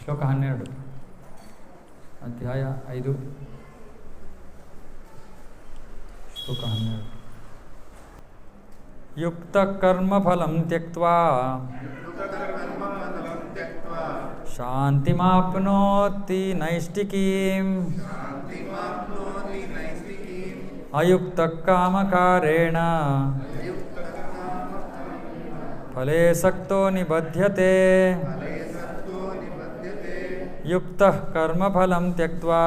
ಶ್ಲೋಕ 12 ಅಧ್ಯಾಯ 5 ಶ್ಲೋಕ 12 ಯುಕ್ತ ಕರ್ಮ ಫಲಂ ತ್ಯಕ್ತ್ವಾ ಶಾಂತಿಮಾಪ್ನೋತಿ ನೈಷ್ಠಿಕೀಂ ಅಯುಕ್ತ ಕಾಮಕಾರೇಣ ಫಲೇ ಸಕ್ತೋ ನಿಬಧ್ಯತೆ ಯುಕ್ತಃ ಕರ್ಮಫಲಂ ತ್ಯಕ್ತ್ವಾ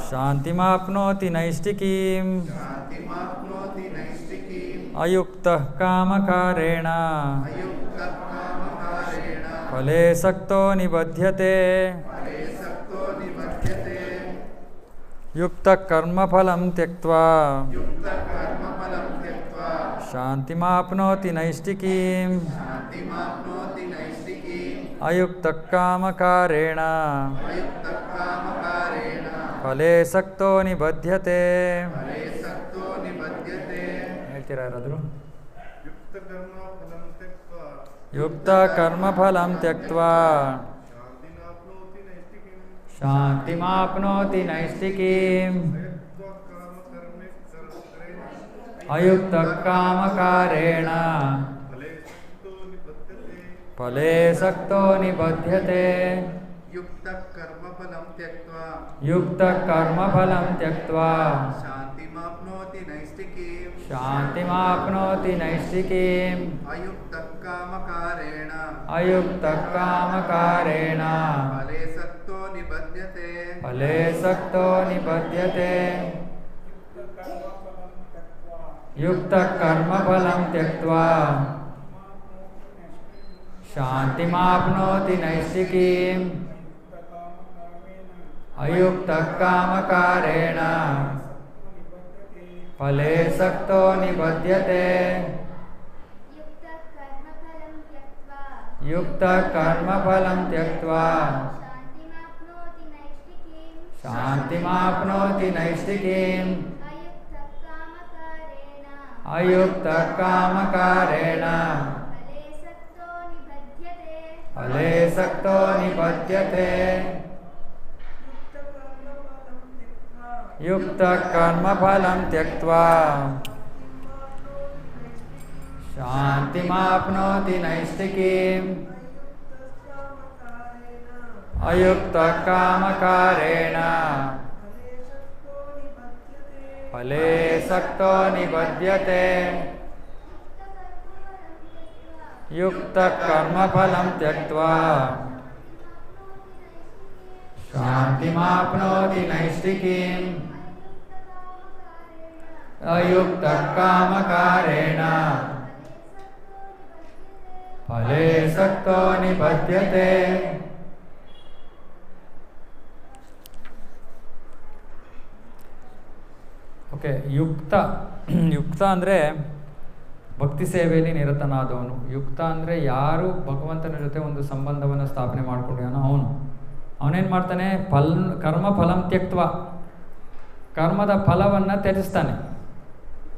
ಶಾಂತಿಮಾಪ್ನೋತಿ ನೈಷ್ಠಿಕೀಂ ಅಯುಕ್ತಃ ಕಾಮಕಾರೇಣ ಫಲೇ ಸಕ್ತೋ ನಿಬಧ್ಯತೆ ಯುಕ್ತಃ ಕರ್ಮಫಲಂ ತ್ಯಕ್ತ್ವಾ ಶಾಂತಿಮಾಪ್ನೋತಿ ನೈಷ್ಠಿಕೀಂ ಅಯುಕ್ತಃ ಕಾಮಕಾರೇಣ ಫಲೇ ಸಕ್ತೋ ನಿಬಧ್ಯತೆ. ಹೇಳ್ತೀರಾ ಯಾರಾದರೂ? ಯುಕ್ತ ಕರ್ಮಫಲಂ ತ್ಯಕ್ತ್ವಾ ಶಾಂತಿಮಾಪ್ನೋತಿ ನೈಷ್ಠಿಕೀಂ ಅಯುಕ್ತಃ ಕಾಮಕಾರೇಣ ಫಲೇ ಸಕ್ತೋ ನಿಬಧ್ಯತೆ. ಯುಕ್ತಃ ಕರ್ಮಫಲಂ ತ್ಯಕ್ತ್ವಾ ಶಾಂತಿಮಾಪ್ನೋತಿ ನೈಷ್ಠಿಕೀಂ ಅಯುಕ್ತಃ ಕಾಮಕಾರೇಣ ಫಲೇ ಸಕ್ತೋ ನಿಬಧ್ಯತೆ. ಯುಕ್ತಃ ಕರ್ಮಫಲಂ ತ್ಯಕ್ತ್ವಾ ಶಾಂತಿಮಾಪ್ನೋತಿ ನೈಷ್ಠಿಕೀಂ ಅಯುಕ್ತಃ ಕಾಮಕಾರೇಣ ಫಲೇ ಸಕ್ತೋ ನಿಬಧ್ಯತೆ. ಯುಕ್ತಃ ಕರ್ಮಫಲಂ ತ್ಯಕ್ತ್ವಾ ಶಾಂತಿಮಾಪ್ನೋತಿ ನೈಷ್ಠಿಕೀಂ ಅಯುಕ್ತಃ ಕಾಮಕಾರೇಣ ಫಲೇ ಸಕ್ತೋ ನಿಬಧ್ಯತೆ. ಯುಕ್ತಃ ಕರ್ಮಫಲಂ ತ್ಯಕ್ತ್ವಾ ಶಾಂತಿಮಾಪ್ನೋತಿ ನೈಷ್ಠಿಕೀಂ ಅಯುಕ್ತಃ ಕಾಮಕಾರೇಣ ಫಲೇ ಸಕ್ತೋ ನಿಬಧ್ಯತೆ. ಯುಕ್ತಃ ಕರ್ಮಫಲಂ ತ್ಯಕ್ತ್ವಾ ಶಾಂತಿಮಾಪ್ನೋತಿ ನೈಷ್ಠಿಕೀಂ ಅಯುಕ್ತಃ ಕಾಮಕಾರೇಣ ಫಲೇ ಸಕ್ತೋ ನಿಬಧ್ಯತೆ. ಓಕೆ, ಯುಕ್ತ ಅಂದರೆ ಭಕ್ತಿ ಸೇವೆಯಲ್ಲಿ ನಿರತನಾದವನು. ಯುಕ್ತ ಅಂದರೆ ಯಾರು ಭಗವಂತನ ಜೊತೆ ಒಂದು ಸಂಬಂಧವನ್ನು ಸ್ಥಾಪನೆ ಮಾಡ್ಕೊಂಡಿದ್ದಾನೋ ಅವನೇನು ಮಾಡ್ತಾನೆ? ಕರ್ಮ ಫಲಂ ತ್ಯಕ್ತ್ವಾ, ಕರ್ಮದ ಫಲವನ್ನು ತ್ಯಜಿಸ್ತಾನೆ.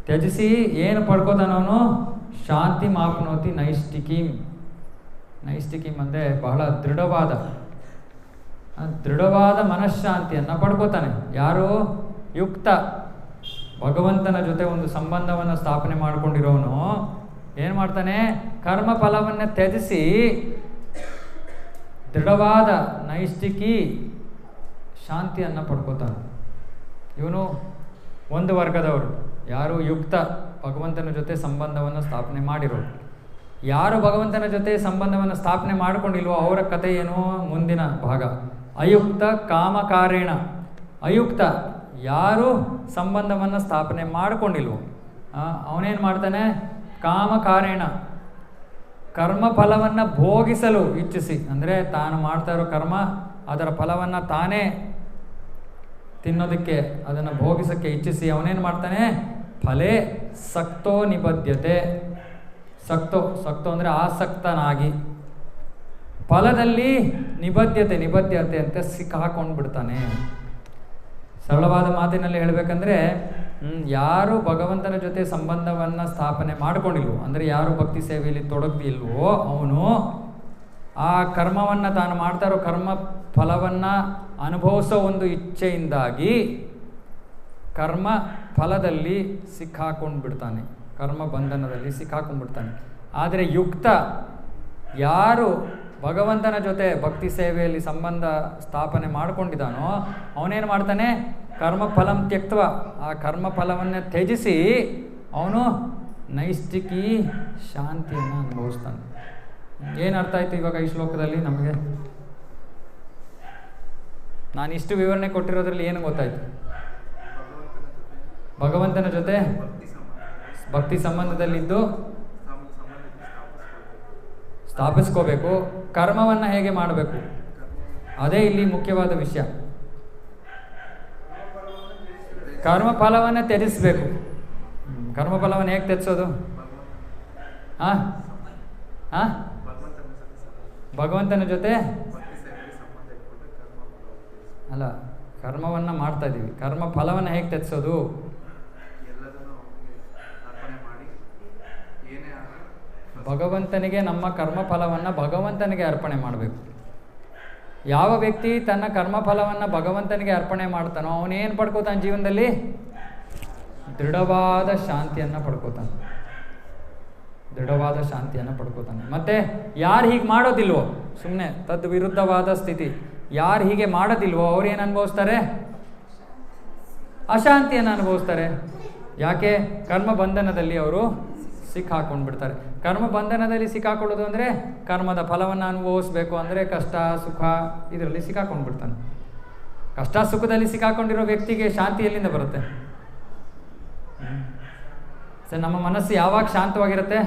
ತ್ಯಜಿಸಿ ಏನು ಪಡ್ಕೋತಾನವನು? ಶಾಂತಿ ಮಾಪ್ನೋತಿ ನೈಷ್ಠಿಕೀಂ. ನೈಷ್ಠಿಕೀಂ ಅಂದರೆ ಬಹಳ ದೃಢವಾದ ಮನಃಶಾಂತಿಯನ್ನು ಪಡ್ಕೋತಾನೆ. ಯಾರು? ಯುಕ್ತ, ಭಗವಂತನ ಜೊತೆ ಒಂದು ಸಂಬಂಧವನ್ನು ಸ್ಥಾಪನೆ ಮಾಡ್ಕೊಂಡಿರೋನು ಏನು ಮಾಡ್ತಾನೆ? ಕರ್ಮ ಫಲವನ್ನು ತ್ಯಜಿಸಿ ದೃಢವಾದ ನೈಷ್ಠಿಕಿ ಶಾಂತಿಯನ್ನು ಪಡ್ಕೋತಾನೆ. ಇವನು ಒಂದು ವರ್ಗದವರು. ಯಾರು? ಯುಕ್ತ, ಭಗವಂತನ ಜೊತೆ ಸಂಬಂಧವನ್ನು ಸ್ಥಾಪನೆ ಮಾಡಿರೋರು. ಯಾರು ಭಗವಂತನ ಜೊತೆ ಸಂಬಂಧವನ್ನು ಸ್ಥಾಪನೆ ಮಾಡಿಕೊಂಡಿಲ್ವೋ ಅವರ ಕಥೆ ಏನು? ಮುಂದಿನ ಭಾಗ. ಅಯುಕ್ತ ಕಾಮಕಾರೇಣ. ಅಯುಕ್ತ, ಯಾರು ಸಂಬಂಧವನ್ನು ಸ್ಥಾಪನೆ ಮಾಡಿಕೊಂಡಿಲ್ವೋ ಅವನೇನು ಮಾಡ್ತಾನೆ? ಕಾಮಕಾರೇಣ, ಕರ್ಮಫಲವನ್ನು ಭೋಗಿಸಲು ಇಚ್ಛಿಸಿ, ಅಂದರೆ ತಾನು ಮಾಡ್ತಾ ಇರೋ ಕರ್ಮ ಅದರ ಫಲವನ್ನು ತಾನೇ ತಿನ್ನೋದಕ್ಕೆ, ಅದನ್ನು ಭೋಗಿಸೋಕ್ಕೆ ಇಚ್ಛಿಸಿ ಅವನೇನು ಮಾಡ್ತಾನೆ? ಫಲೇ ಸಕ್ತೋ ನಿಬದ್ಧತೆ. ಸಕ್ತೋ ಅಂದರೆ ಆಸಕ್ತನಾಗಿ, ಫಲದಲ್ಲಿ ನಿಬದ್ಧತೆ ಅಂತ ಸಿಕ್ಕಾಕೊಂಡು ಬಿಡ್ತಾನೆ. ಸರಳವಾದ ಮಾತಿನಲ್ಲಿ ಹೇಳಬೇಕಂದ್ರೆ ಯಾರು ಭಗವಂತನ ಜೊತೆ ಸಂಬಂಧವನ್ನು ಸ್ಥಾಪನೆ ಮಾಡಿಕೊಂಡಿಲ್ವೋ, ಅಂದರೆ ಯಾರು ಭಕ್ತಿ ಸೇವೆಯಲ್ಲಿ ತೊಡಗಿಲ್ವೋ ಅವನು ಆ ಕರ್ಮವನ್ನು ತಾನು ಮಾಡ್ತಾ ಇರೋ ಕರ್ಮ ಫಲವನ್ನು ಅನುಭವಿಸೋ ಒಂದು ಇಚ್ಛೆಯಿಂದಾಗಿ ಕರ್ಮ ಫಲದಲ್ಲಿ ಸಿಕ್ಕಾಕೊಂಡು ಬಿಡ್ತಾನೆ, ಕರ್ಮ ಬಂಧನದಲ್ಲಿ ಸಿಕ್ಕಾಕೊಂಡ್ಬಿಡ್ತಾನೆ. ಆದರೆ ಯುಕ್ತ ಯಾರು ಭಗವಂತನ ಜೊತೆ ಭಕ್ತಿ ಸೇವೆಯಲ್ಲಿ ಸಂಬಂಧ ಸ್ಥಾಪನೆ ಮಾಡ್ಕೊಂಡಿದ್ದಾನೋ ಅವನೇನು ಮಾಡ್ತಾನೆ, ಕರ್ಮಫಲಂ ತ್ಯಕ್ತ್ವ, ಆ ಕರ್ಮಫಲವನ್ನು ತ್ಯಜಿಸಿ ಅವನು ನೈಷ್ಠಿಕಿ ಶಾಂತಿಯನ್ನು ಅನುಭವಿಸ್ತಾನೆ. ಏನು ಅರ್ಥ ಆಯಿತು ಇವಾಗ ಈ ಶ್ಲೋಕದಲ್ಲಿ ನಮಗೆ? ನಾನು ಇಷ್ಟು ವಿವರಣೆ ಕೊಟ್ಟಿರೋದ್ರಲ್ಲಿ ಏನು ಗೊತ್ತಾಯಿತು? ಭಗವಂತನ ಜೊತೆ ಭಕ್ತಿ ಸಂಬಂಧದಲ್ಲಿದ್ದು ಸ್ಥಾಪಿಸ್ಕೋಬೇಕು. ಕರ್ಮವನ್ನು ಹೇಗೆ ಮಾಡಬೇಕು ಅದೇ ಇಲ್ಲಿ ಮುಖ್ಯವಾದ ವಿಷಯ. ಕರ್ಮಫಲವನ್ನು ತ್ಯಜಿಸಬೇಕು. ಕರ್ಮಫಲವನ್ನು ಹೇಗೆ ತ್ಯಜಿಸೋದು? ಭಗವಂತನ ಜೊತೆ ಅಲ್ಲ, ಕರ್ಮವನ್ನು ಮಾಡ್ತಾ ಇದ್ದೀವಿ, ಕರ್ಮ ಫಲವನ್ನು ಹೇಗೆ ತ್ಯಜಿಸೋದು? ಭಗವಂತನಿಗೆ ನಮ್ಮ ಕರ್ಮಫಲವನ್ನು ಭಗವಂತನಿಗೆ ಅರ್ಪಣೆ ಮಾಡಬೇಕು. ಯಾವ ವ್ಯಕ್ತಿ ತನ್ನ ಕರ್ಮಫಲವನ್ನು ಭಗವಂತನಿಗೆ ಅರ್ಪಣೆ ಮಾಡ್ತಾನೋ ಅವನೇನು ಪಡ್ಕೋತಾನೆ ಜೀವನದಲ್ಲಿ? ದೃಢವಾದ ಶಾಂತಿಯನ್ನು ಪಡ್ಕೋತಾನೆ, ದೃಢವಾದ ಶಾಂತಿಯನ್ನು ಪಡ್ಕೋತಾನೆ. ಮತ್ತು ಯಾರು ಹೀಗೆ ಮಾಡೋದಿಲ್ವೋ, ಸುಮ್ಮನೆ ತದ್ ವಿರುದ್ಧವಾದ ಸ್ಥಿತಿ, ಯಾರು ಹೀಗೆ ಮಾಡೋದಿಲ್ವೋ ಅವ್ರು ಏನು ಅನುಭವಿಸ್ತಾರೆ? ಅಶಾಂತಿಯನ್ನು ಅನುಭವಿಸ್ತಾರೆ. ಯಾಕೆ? ಕರ್ಮ ಬಂಧನದಲ್ಲಿ ಅವರು ಸಿಕ್ಕಾಕೊಂಡು ಬಿಡ್ತಾರೆ. ಕರ್ಮ ಬಂಧನದಲ್ಲಿ ಸಿಕ್ಕಾಕೊಳ್ಳೋದು ಅಂದರೆ ಕರ್ಮದ ಫಲವನ್ನು ಅನುಭವಿಸ್ಬೇಕು ಅಂದರೆ ಕಷ್ಟ ಸುಖ ಇದರಲ್ಲಿ ಸಿಕ್ಕಾಕೊಂಡು ಬಿಡ್ತಾನೆ. ಕಷ್ಟ ಸುಖದಲ್ಲಿ ಸಿಕ್ಕಾಕೊಂಡಿರೋ ವ್ಯಕ್ತಿಗೆ ಶಾಂತಿ ಎಲ್ಲಿಂದ ಬರುತ್ತೆ? ಸರ್, ನಮ್ಮ ಮನಸ್ಸು ಯಾವಾಗ ಶಾಂತವಾಗಿರುತ್ತೆ?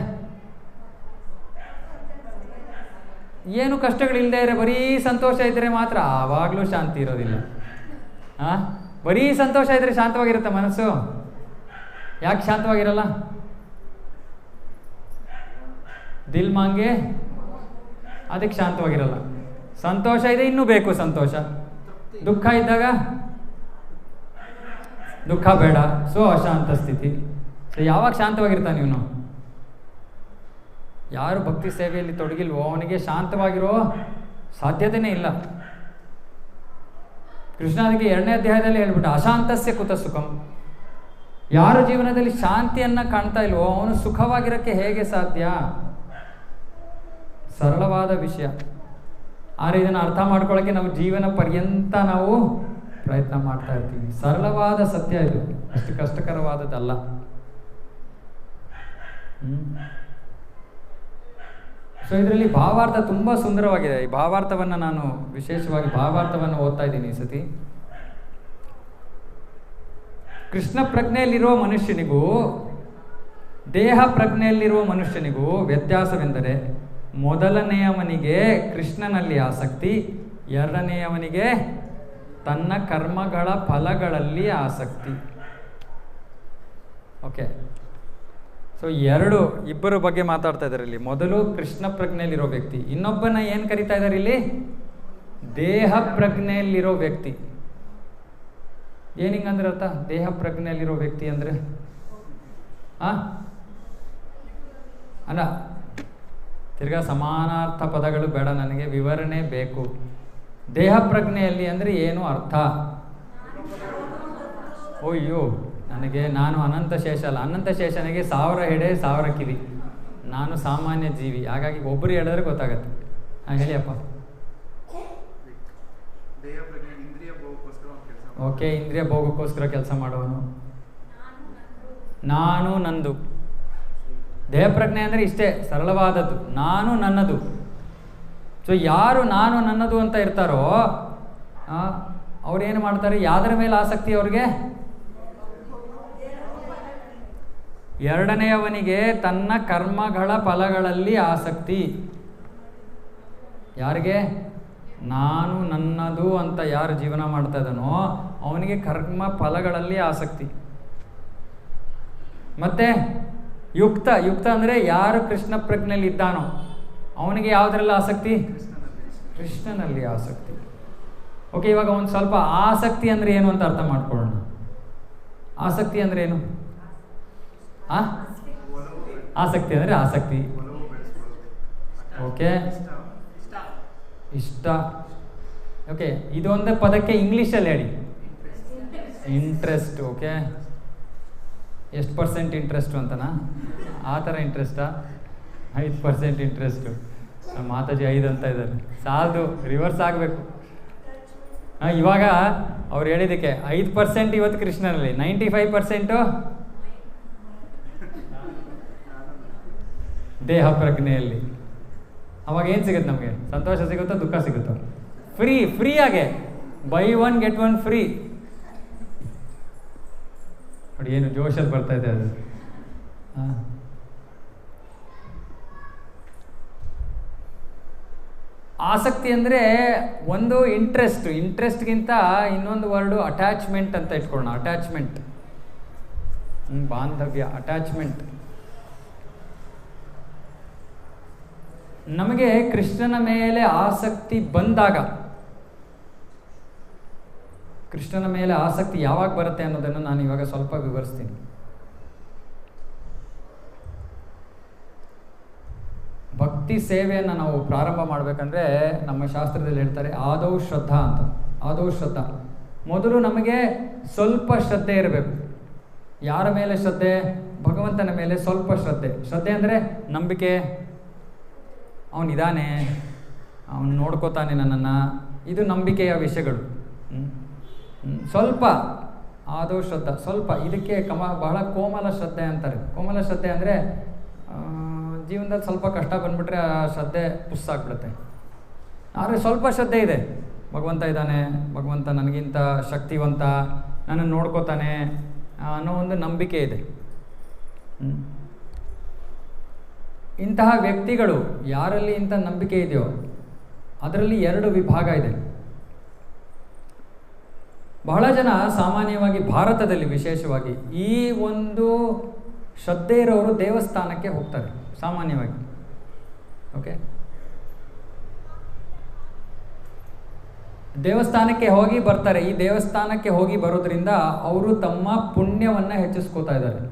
ಏನು ಕಷ್ಟಗಳಿಲ್ಲದೆ ಇದ್ರೆ ಬರೀ ಸಂತೋಷ ಇದ್ದರೆ ಮಾತ್ರ ಆವಾಗಲೂ ಶಾಂತಿ ಇರೋದಿಲ್ಲ. ಬರೀ ಸಂತೋಷ ಇದ್ದರೆ ಶಾಂತವಾಗಿರುತ್ತೆ ಮನಸ್ಸು. ಯಾಕೆ ಶಾಂತವಾಗಿರಲ್ಲ? ದಿಲ್ ಮಾಂಗೆ ಅದಕ್ಕೆ ಶಾಂತವಾಗಿರಲ್ಲ. ಸಂತೋಷ ಇದೆ ಇನ್ನೂ ಬೇಕು ಸಂತೋಷ, ದುಃಖ ಇದ್ದಾಗ ದುಃಖ ಬೇಡ, ಸೊ ಅಶಾಂತ ಸ್ಥಿತಿ. ಯಾವಾಗ ಶಾಂತವಾಗಿರ್ತಾನೆ ಇವನು? ಯಾರು ಭಕ್ತಿ ಸೇವೆಯಲ್ಲಿ ತೊಡಗಿಲ್ವೋ ಅವನಿಗೆ ಶಾಂತವಾಗಿರೋ ಸಾಧ್ಯತೆಯೇ ಇಲ್ಲ. ಕೃಷ್ಣ ಅದಕ್ಕೆ 2ನೇ ಅಧ್ಯಾಯದಲ್ಲಿ ಹೇಳ್ಬಿಟ್ಟು ಅಶಾಂತಸ್ಯ ಕುತ ಸುಖಂ. ಯಾರು ಜೀವನದಲ್ಲಿ ಶಾಂತಿಯನ್ನು ಕಾಣ್ತಾ ಇಲ್ವೋ ಅವನು ಸುಖವಾಗಿರೋಕ್ಕೆ ಹೇಗೆ ಸಾಧ್ಯ? ಸರಳವಾದ ವಿಷಯ. ಆದರೆ ಇದನ್ನು ಅರ್ಥ ಮಾಡ್ಕೊಳ್ಳೋಕ್ಕೆ ನಾವು ಜೀವನ ಪರ್ಯಂತ ನಾವು ಪ್ರಯತ್ನ ಮಾಡ್ತಾ ಇರ್ತೀವಿ. ಸರಳವಾದ ಸತ್ಯ ಇದು, ಅಷ್ಟು ಕಷ್ಟಕರವಾದದ್ದಲ್ಲ. ಸೊ ಇದರಲ್ಲಿ ಭಾವಾರ್ಥ ತುಂಬ ಸುಂದರವಾಗಿದೆ. ಈ ಭಾವಾರ್ಥವನ್ನು ನಾನು ವಿಶೇಷವಾಗಿ ಭಾವಾರ್ಥವನ್ನು ಓದ್ತಾ ಇದ್ದೀನಿ ಈ ಸತಿ. ಕೃಷ್ಣ ಪ್ರಜ್ಞೆಯಲ್ಲಿರುವ ಮನುಷ್ಯನಿಗೂ ದೇಹ ಪ್ರಜ್ಞೆಯಲ್ಲಿರುವ ಮನುಷ್ಯನಿಗೂ ವ್ಯತ್ಯಾಸವೆಂದರೆ ಮೊದಲನೆಯವನಿಗೆ ಕೃಷ್ಣನಲ್ಲಿ ಆಸಕ್ತಿ, ಎರಡನೆಯವನಿಗೆ ತನ್ನ ಕರ್ಮಗಳ ಫಲಗಳಲ್ಲಿ ಆಸಕ್ತಿ. ಓಕೆ, ಸೊ ಇಬ್ಬರ ಬಗ್ಗೆ ಮಾತಾಡ್ತಾ ಇದ್ದಾರೆ ಇಲ್ಲಿ. ಮೊದಲು ಕೃಷ್ಣ ಪ್ರಜ್ಞೆಯಲ್ಲಿರೋ ವ್ಯಕ್ತಿ, ಇನ್ನೊಬ್ಬನ ಏನು ಕರಿತಾ ಇದ್ದಾರೆ ಇಲ್ಲಿ? ದೇಹ ಪ್ರಜ್ಞೆಯಲ್ಲಿರೋ ವ್ಯಕ್ತಿ. ಏನಿಂಗಂದ್ರೆ ಅರ್ಥ ದೇಹ ಪ್ರಜ್ಞೆಯಲ್ಲಿರೋ ವ್ಯಕ್ತಿ ಅಂದರೆ? ಅಲ್ಲ, ತಿರ್ಗಾ ಸಮಾನಾರ್ಥ ಪದಗಳು ಬೇಡ ನನಗೆ, ವಿವರಣೆ ಬೇಕು. ದೇಹ ಪ್ರಜ್ಞೆಯಲ್ಲಿ ಅಂದರೆ ಏನು ಅರ್ಥ? ಓಯ್ಯೋ, ನಾನು ಅನಂತ ಶೇಷ ಅಲ್ಲ, ಅನಂತ ಶೇಷನಿಗೆ 1000 ಹೆಡೆ 1000 ಕಿವಿ. ನಾನು ಸಾಮಾನ್ಯ ಜೀವಿ, ಹಾಗಾಗಿ ಒಬ್ಬರು ಹೇಳಿದ್ರೆ ಗೊತ್ತಾಗತ್ತೆ. ಹೇಳಿಯಪ್ಪ. ಓಕೆ, ಇಂದ್ರಿಯ ಭೋಗಕ್ಕೋಸ್ಕರ ಕೆಲಸ ಮಾಡುವನು. ನಾನು ನಂದು. ದೇಹ ಪ್ರಜ್ಞೆ ಅಂದರೆ ಇಷ್ಟೇ, ಸರಳವಾದದ್ದು, ನಾನು ನನ್ನದು. ಸೊ ಯಾರು ನಾನು ನನ್ನದು ಅಂತ ಇರ್ತಾರೋ ಅವ್ರೇನು ಮಾಡ್ತಾರೆ? ಯಾವುದರ ಮೇಲೆ ಆಸಕ್ತಿ ಅವ್ರಿಗೆ? ಎರಡನೆಯವನಿಗೆ ತನ್ನ ಕರ್ಮಗಳ ಫಲಗಳಲ್ಲಿ ಆಸಕ್ತಿ. ಯಾರಿಗೆ? ನಾನು ನನ್ನದು ಅಂತ ಯಾರು ಜೀವನ ಮಾಡ್ತಾ ಇದ್ದಾನೋ ಅವನಿಗೆ ಕರ್ಮ ಫಲಗಳಲ್ಲಿ ಆಸಕ್ತಿ. ಮತ್ತೆ ಯುಕ್ತ ಅಂದರೆ ಯಾರು ಕೃಷ್ಣ ಪ್ರಜ್ಞೆಯಲ್ಲಿ ಇದ್ದಾನೋ ಅವನಿಗೆ ಯಾವುದರಲ್ಲಿ ಆಸಕ್ತಿ? ಕೃಷ್ಣನಲ್ಲಿ ಆಸಕ್ತಿ. ಓಕೆ, ಇವಾಗ ಒಂದು ಸ್ವಲ್ಪ ಆಸಕ್ತಿ ಅಂದರೆ ಏನು ಅಂತ ಅರ್ಥ ಮಾಡ್ಕೊಳ್ಳೋಣ. ಆಸಕ್ತಿ ಅಂದರೆ ಏನು? ಆಸಕ್ತಿ ಅಂದರೆ ಆಸಕ್ತಿ. ಓಕೆ, ಇಷ್ಟ. ಓಕೆ, ಇದೊಂದು ಪದಕ್ಕೆ ಇಂಗ್ಲೀಷಲ್ಲಿ ಹೇಳಿ. ಇಂಟ್ರೆಸ್ಟ್. ಓಕೆ, ಎಷ್ಟು ಪರ್ಸೆಂಟ್ ಇಂಟ್ರೆಸ್ಟು ಅಂತನಾ? ಆ ಥರ ಇಂಟ್ರೆಸ್ಟಾ? 5% ಇಂಟ್ರೆಸ್ಟು. ನಮ್ಮ ಮಾತಾಜಿ 5 ಅಂತ ಇದ್ದಾರೆ. ಸಾಲದು, ರಿವರ್ಸ್ ಆಗಬೇಕು. ಇವಾಗ ಅವ್ರು ಹೇಳಿದ್ದಕ್ಕೆ 5% ಇವತ್ತು ಕೃಷ್ಣನಲ್ಲಿ, 95% ದೇಹ ಪ್ರಜ್ಞೆಯಲ್ಲಿ. ಅವಾಗ ಏನು ಸಿಗುತ್ತೆ ನಮಗೆ? ಸಂತೋಷ ಸಿಗುತ್ತೋ ದುಃಖ ಸಿಗುತ್ತೋ? ಫ್ರೀಯಾಗೆ ಬೈ 1 get 1 ಫ್ರೀ. ನೋಡಿ ಏನು ಜೋಶಲ್ಲಿ ಬರ್ತಾ ಇದೆ ಅದು. ಆಸಕ್ತಿ ಅಂದರೆ ಒಂದು ಇಂಟ್ರೆಸ್ಟ್ಗಿಂತ ಇನ್ನೊಂದು ವರ್ಡು ಅಟ್ಯಾಚ್ಮೆಂಟ್ ಅಂತ ಇಟ್ಕೊಳ್ಳೋಣ. ಅಟ್ಯಾಚ್ಮೆಂಟ್, ಬಾಂಧವ್ಯ, ಅಟ್ಯಾಚ್ಮೆಂಟ್. ನಮಗೆ ಕೃಷ್ಣನ ಮೇಲೆ ಆಸಕ್ತಿ ಬಂದಾಗ, ಕೃಷ್ಣನ ಮೇಲೆ ಆಸಕ್ತಿ ಯಾವಾಗ ಬರುತ್ತೆ ಅನ್ನೋದನ್ನು ನಾನು ಇವಾಗ ಸ್ವಲ್ಪ ವಿವರಿಸ್ತೀನಿ. ಭಕ್ತಿ ಸೇವೆಯನ್ನು ನಾವು ಪ್ರಾರಂಭ ಮಾಡಬೇಕಂದ್ರೆ ನಮ್ಮ ಶಾಸ್ತ್ರದಲ್ಲಿ ಹೇಳ್ತಾರೆ ಆದೌ ಶ್ರದ್ಧಾ ಅಂತ. ಆದೌ ಶ್ರದ್ಧಾ, ಮೊದಲು ನಮಗೆ ಸ್ವಲ್ಪ ಶ್ರದ್ಧೆ ಇರಬೇಕು. ಯಾರ ಮೇಲೆ ಶ್ರದ್ಧೆ? ಭಗವಂತನ ಮೇಲೆ ಸ್ವಲ್ಪ ಶ್ರದ್ಧೆ. ಶ್ರದ್ಧೆ ಅಂದರೆ ನಂಬಿಕೆ, ಅವನಿದ್ದಾನೆ, ಅವನು ನೋಡ್ಕೋತಾನೆ ನನ್ನನ್ನು, ಇದು ನಂಬಿಕೆಯ ವಿಷಯಗಳು. ಸ್ವಲ್ಪ ಆದೌ ಶ್ರದ್ಧಾ, ಸ್ವಲ್ಪ. ಇದಕ್ಕೆ ಬಹಳ ಕೋಮಲ ಶ್ರದ್ಧೆ ಅಂತಾರೆ. ಕೋಮಲ ಶ್ರದ್ಧೆ ಅಂದರೆ ಜೀವನದಲ್ಲಿ ಸ್ವಲ್ಪ ಕಷ್ಟ ಬಂದ್ಬಿಟ್ರೆ ಆ ಶ್ರದ್ಧೆ ಪುಸ್ಸಾಗ್ಬಿಡುತ್ತೆ. ಆದರೆ ಸ್ವಲ್ಪ ಶ್ರದ್ಧೆ ಇದೆ, ಭಗವಂತ ಇದ್ದಾನೆ, ಭಗವಂತ ನನಗಿಂತ ಶಕ್ತಿವಂತ, ನನ್ನನ್ನು ನೋಡ್ಕೋತಾನೆ ಅನ್ನೋ ಒಂದು ನಂಬಿಕೆ ಇದೆ. ಇಂತಹ ವ್ಯಕ್ತಿಗಳು ಯಾರಲ್ಲಿ ಇಂಥ ನಂಬಿಕೆ ಇದೆಯೋ ಅದರಲ್ಲಿ 2 ವಿಭಾಗ ಇದೆ. ಬಹಳ ಜನ ಸಾಮಾನ್ಯವಾಗಿ ಭಾರತದಲ್ಲಿ ವಿಶೇಷವಾಗಿ ಈ ಒಂದು ಶ್ರದ್ಧೆ ಇರೋರು ದೇವಸ್ಥಾನಕ್ಕೆ ಹೋಗ್ತಾರೆ ಸಾಮಾನ್ಯವಾಗಿ. ಓಕೆ, ದೇವಸ್ಥಾನಕ್ಕೆ ಹೋಗಿ ಬರ್ತಾರೆ. ಈ ದೇವಸ್ಥಾನಕ್ಕೆ ಹೋಗಿ ಬರೋದ್ರಿಂದ ಅವರು ತಮ್ಮ ಪುಣ್ಯವನ್ನು ಹೆಚ್ಚಿಸ್ಕೋತಾ ಇದ್ದಾರೆ.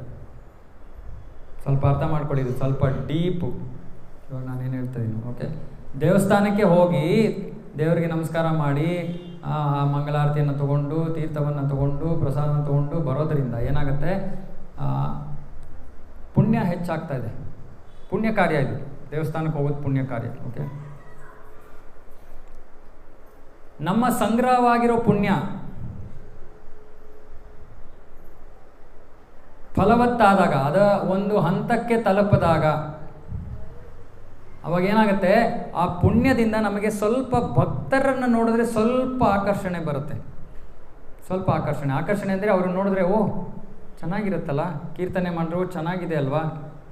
ಸ್ವಲ್ಪ ಅರ್ಥ ಮಾಡ್ಕೊಳ್ಳಿದ್ದು, ಸ್ವಲ್ಪ ಡೀಪು. ಇವಾಗ ನಾನೇನು ಹೇಳ್ತಾ ಇದ್ದೀನಿ. ಓಕೆ, ದೇವಸ್ಥಾನಕ್ಕೆ ಹೋಗಿ ದೇವರಿಗೆ ನಮಸ್ಕಾರ ಮಾಡಿ ಮಂಗಳಾರತಿಯನ್ನು ತಗೊಂಡು, ತೀರ್ಥವನ್ನು ತಗೊಂಡು, ಪ್ರಸಾದವನ್ನು ತಗೊಂಡು ಬರೋದರಿಂದ ಏನಾಗುತ್ತೆ? ಪುಣ್ಯ ಹೆಚ್ಚಾಗ್ತಾ ಇದೆ. ಪುಣ್ಯ ಕಾರ್ಯ ಇದು, ದೇವಸ್ಥಾನಕ್ಕೆ ಹೋಗೋದು ಪುಣ್ಯ ಕಾರ್ಯ. ಓಕೆ, ನಮ್ಮ ಸಂಗ್ರಹವಾಗಿರೋ ಪುಣ್ಯ ಫಲವತ್ತಾದಾಗ, ಅದ ಒಂದು ಹಂತಕ್ಕೆ ತಲುಪಿದಾಗ ಅವಾಗ ಏನಾಗುತ್ತೆ? ಆ ಪುಣ್ಯದಿಂದ ನಮಗೆ ಸ್ವಲ್ಪ ಭಕ್ತರನ್ನು ನೋಡಿದ್ರೆ ಸ್ವಲ್ಪ ಆಕರ್ಷಣೆ ಬರುತ್ತೆ. ಸ್ವಲ್ಪ ಆಕರ್ಷಣೆ ಅಂದರೆ ಅವರು ನೋಡಿದ್ರೆ, ಓ ಚೆನ್ನಾಗಿರುತ್ತಲ್ಲ, ಕೀರ್ತನೆ ಮಾಡಿದ್ರು ಚೆನ್ನಾಗಿದೆ ಅಲ್ವಾ,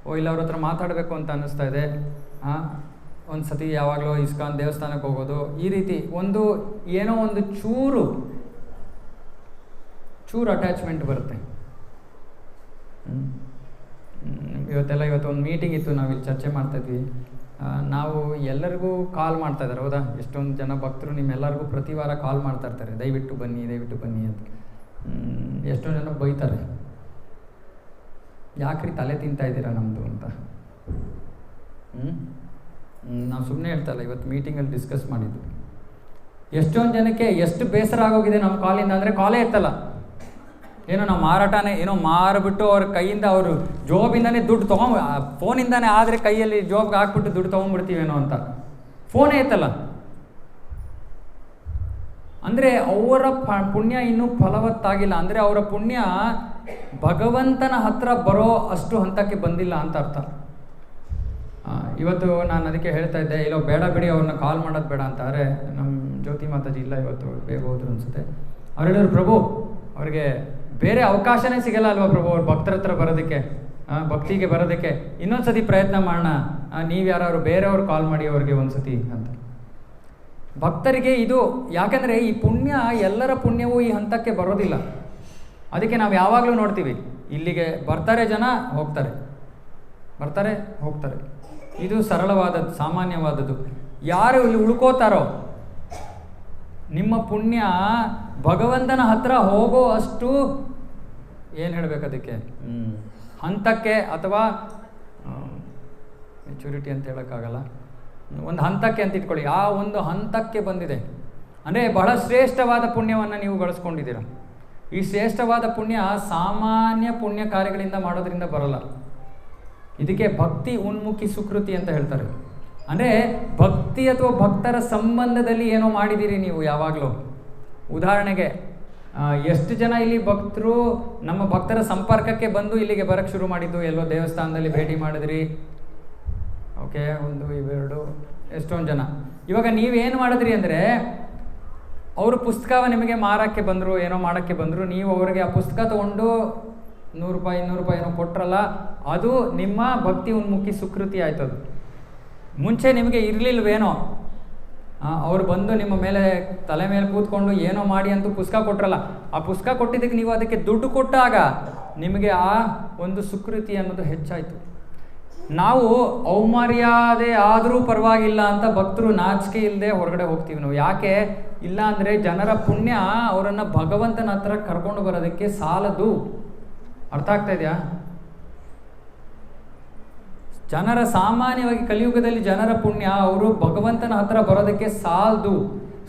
ಓ ಇಲ್ಲ ಅವ್ರ ಹತ್ರ ಮಾತಾಡಬೇಕು ಅಂತ ಅನ್ನಿಸ್ತಾ ಇದೆ, ಒಂದು ಸತಿ ಯಾವಾಗಲೂ ಇಸ್ಕಾನ್ ದೇವಸ್ಥಾನಕ್ಕೆ ಹೋಗೋದು, ಈ ರೀತಿ ಒಂದು ಏನೋ ಒಂದು ಚೂರು ಅಟ್ಯಾಚ್ಮೆಂಟ್ ಬರುತ್ತೆ. ಇವತ್ತು ಒಂದು ಮೀಟಿಂಗ್ ಇತ್ತು, ನಾವಿಲ್ಲಿ ಚರ್ಚೆ ಮಾಡ್ತಾಯಿದ್ವಿ. ನಾವು ಎಲ್ಲರಿಗೂ ಕಾಲ್ ಮಾಡ್ತಾ ಇದ್ದಾರೆ, ಹೌದಾ? ಎಷ್ಟೊಂದು ಜನ ಭಕ್ತರು ನಿಮ್ಮೆಲ್ಲರಿಗೂ ಪ್ರತಿ ವಾರ ಕಾಲ್ ಮಾಡ್ತಾ ಇರ್ತಾರೆ, ದಯವಿಟ್ಟು ಬನ್ನಿ ಅಂತ. ಎಷ್ಟೊಂದು ಜನ ಬೈತಾರೆ, ಯಾಕ್ರಿ ತಲೆ ತಿಂತಾ ಇದ್ದೀರಾ ನಮ್ಮದು ಅಂತ. ನಾವು ಸುಮ್ಮನೆ ಹೇಳ್ತಲ್ಲ, ಇವತ್ತು ಮೀಟಿಂಗಲ್ಲಿ ಡಿಸ್ಕಸ್ ಮಾಡಿದ್ವಿ. ಎಷ್ಟೊಂದು ಜನಕ್ಕೆ ಎಷ್ಟು ಬೇಸರ ಆಗೋಗಿದೆ ನಮ್ಮ ಕಾಲಿಂದ ಅಂದರೆ, ಕಾಲೇ ಎತ್ತಲ್ಲ. ಏನೋ ನಾವು ಮಾರಾಟನೇ ಏನೋ ಮಾರಿಬಿಟ್ಟು ಅವ್ರ ಕೈಯಿಂದ ಅವರು ಜೋಬಿಂದನೇ ದುಡ್ಡು ಫೋನಿಂದಾನೇ ಆದರೆ ಕೈಯಲ್ಲಿ ಜೋಬ್ಗೆ ಹಾಕ್ಬಿಟ್ಟು ದುಡ್ಡು ತೊಗೊಂಡ್ಬಿಡ್ತೀವೇನೋ ಅಂತ ಫೋನೇ ಎತ್ತಲ್ಲ. ಅಂದರೆ ಅವರ ಪುಣ್ಯ ಇನ್ನೂ ಫಲವತ್ತಾಗಿಲ್ಲ. ಅಂದರೆ ಅವರ ಪುಣ್ಯ ಭಗವಂತನ ಹತ್ರ ಬರೋ ಅಷ್ಟು ಹಂತಕ್ಕೆ ಬಂದಿಲ್ಲ ಅಂತ ಅರ್ಥ. ಇವತ್ತು ನಾನು ಅದಕ್ಕೆ ಹೇಳ್ತಾ ಇದ್ದೆ, ಇಲ್ಲೋ ಬೇಡ ಬಿಡಿ ಅವ್ರನ್ನ ಕಾಲ್ ಮಾಡೋದು ಬೇಡ ಅಂತ. ಆದರೆ ನಮ್ಮ ಜ್ಯೋತಿ ಮಾತಾಜಿ ಇಲ್ಲ, ಇವತ್ತು ಬೇಗ ಹೋದ್ರು ಅನಿಸುತ್ತೆ. ಅವ್ರು ಹೇಳಿದ್ರು, ಪ್ರಭು ಅವ್ರಿಗೆ ಬೇರೆ ಅವಕಾಶನೇ ಸಿಗಲ್ಲ ಅಲ್ವಾ ಪ್ರಭು, ಅವ್ರು ಭಕ್ತರ ಹತ್ರ ಬರೋದಕ್ಕೆ, ಭಕ್ತಿಗೆ ಬರೋದಕ್ಕೆ. ಇನ್ನೊಂದು ಸತಿ ಪ್ರಯತ್ನ ಮಾಡೋಣ, ನೀವು ಯಾರು ಬೇರೆಯವ್ರು ಕಾಲ್ ಮಾಡಿ ಅವ್ರಿಗೆ ಒಂದು ಸತಿ ಅಂತ. ಭಕ್ತರಿಗೆ ಇದು ಯಾಕಂದರೆ ಈ ಪುಣ್ಯ, ಎಲ್ಲರ ಪುಣ್ಯವೂ ಈ ಹಂತಕ್ಕೆ ಬರೋದಿಲ್ಲ. ಅದಕ್ಕೆ ನಾವು ಯಾವಾಗಲೂ ನೋಡ್ತೀವಿ, ಇಲ್ಲಿಗೆ ಬರ್ತಾರೆ ಜನ, ಹೋಗ್ತಾರೆ, ಬರ್ತಾರೆ ಹೋಗ್ತಾರೆ. ಇದು ಸರಳವಾದದ್ದು, ಸಾಮಾನ್ಯವಾದದ್ದು. ಯಾರು ಇಲ್ಲಿ ಉಳ್ಕೋತಾರೋ, ನಿಮ್ಮ ಪುಣ್ಯ ಭಗವಂತನ ಹತ್ರ ಹೋಗೋ ಅಷ್ಟು ಏನು ಹೇಳಬೇಕು ಅದಕ್ಕೆ, ಹಂತಕ್ಕೆ ಅಥವಾ ಮೆಚುರಿಟಿ ಅಂತ ಹೇಳೋಕ್ಕಾಗಲ್ಲ, ಒಂದು ಹಂತಕ್ಕೆ ಅಂತ ಇಟ್ಕೊಳ್ಳಿ, ಆ ಒಂದು ಹಂತಕ್ಕೆ ಬಂದಿದೆ ಅಂದರೆ ಬಹಳ ಶ್ರೇಷ್ಠವಾದ ಪುಣ್ಯವನ್ನು ನೀವು ಗಳಿಸ್ಕೊಂಡಿದ್ದೀರ. ಈ ಶ್ರೇಷ್ಠವಾದ ಪುಣ್ಯ ಸಾಮಾನ್ಯ ಪುಣ್ಯ ಕಾರ್ಯಗಳಿಂದ ಮಾಡೋದ್ರಿಂದ ಬರಲ್ಲ. ಇದಕ್ಕೆ ಭಕ್ತಿ ಉನ್ಮುಖಿ ಸುಕೃತಿ ಅಂತ ಹೇಳ್ತಾರೆ. ಅಂದರೆ ಭಕ್ತಿ ಅಥವಾ ಭಕ್ತರ ಸಂಬಂಧದಲ್ಲಿ ಏನೋ ಮಾಡಿದ್ದೀರಿ ನೀವು ಯಾವಾಗಲೂ. ಉದಾಹರಣೆಗೆ ಎಷ್ಟು ಜನ ಇಲ್ಲಿ ಭಕ್ತರು ನಮ್ಮ ಭಕ್ತರ ಸಂಪರ್ಕಕ್ಕೆ ಬಂದು ಇಲ್ಲಿಗೆ ಬರೋಕ್ಕೆ ಶುರು ಮಾಡಿದ್ದು, ಎಲ್ಲೋ ದೇವಸ್ಥಾನದಲ್ಲಿ ಭೇಟಿ ಮಾಡಿದ್ರಿ, ಓಕೆ, 1 2 ಎಷ್ಟೊಂದು ಜನ. ಇವಾಗ ನೀವೇನು ಮಾಡಿದ್ರಿ ಅಂದರೆ ಅವರು ಪುಸ್ತಕ ನಿಮಗೆ ಮಾರೋಕ್ಕೆ ಬಂದರು, ಏನೋ ಮಾಡೋಕ್ಕೆ ಬಂದರು, ನೀವು ಅವರಿಗೆ ಆ ಪುಸ್ತಕ ತೊಗೊಂಡು 100 ರೂಪಾಯಿ 200 ರೂಪಾಯಿ ಏನೋ ಕೊಟ್ರಲ್ಲ, ಅದು ನಿಮ್ಮ ಭಕ್ತಿ ಉನ್ಮುಖಿ ಸುಕೃತಿ ಆಯ್ತದು. ಮುಂಚೆ ನಿಮಗೆ ಇರಲಿಲ್ವೇನೋ, ಅವರು ಬಂದು ನಿಮ್ಮ ಮೇಲೆ ತಲೆ ಮೇಲೆ ಕೂತ್ಕೊಂಡು ಏನೋ ಮಾಡಿ ಅಂತೂ ಪುಸ್ತಕ ಕೊಟ್ರಲ್ಲ, ಆ ಪುಸ್ತಕ ಕೊಟ್ಟಿದ್ದಕ್ಕೆ ನೀವು ಅದಕ್ಕೆ ದುಡ್ಡು ಕೊಟ್ಟಾಗ ನಿಮಗೆ ಆ ಒಂದು ಸುಕೃತಿ ಅನ್ನೋದು ಹೆಚ್ಚಾಯಿತು. ನಾವು ಔಮರ್ಯಾದೆ ಆದರೂ ಪರವಾಗಿಲ್ಲ ಅಂತ ಭಕ್ತರು ನಾಚಿಕೆ ಇಲ್ಲದೆ ಹೊರಗಡೆ ಹೋಗ್ತೀವಿ ನಾವು. ಯಾಕೆ ಇಲ್ಲ ಅಂದರೆ ಜನರ ಪುಣ್ಯ ಅವರನ್ನು ಭಗವಂತನ ಹತ್ರ ಕರ್ಕೊಂಡು ಬರೋದಕ್ಕೆ ಸಾಲದು. ಅರ್ಥ ಆಗ್ತಾ ಇದೆಯಾ? ಜನರ ಸಾಮಾನ್ಯವಾಗಿ ಕಲಿಯುಗದಲ್ಲಿ ಜನರ ಪುಣ್ಯ ಅವರು ಭಗವಂತನ ಹತ್ರ ಬರೋದಕ್ಕೆ ಸಾಲದು.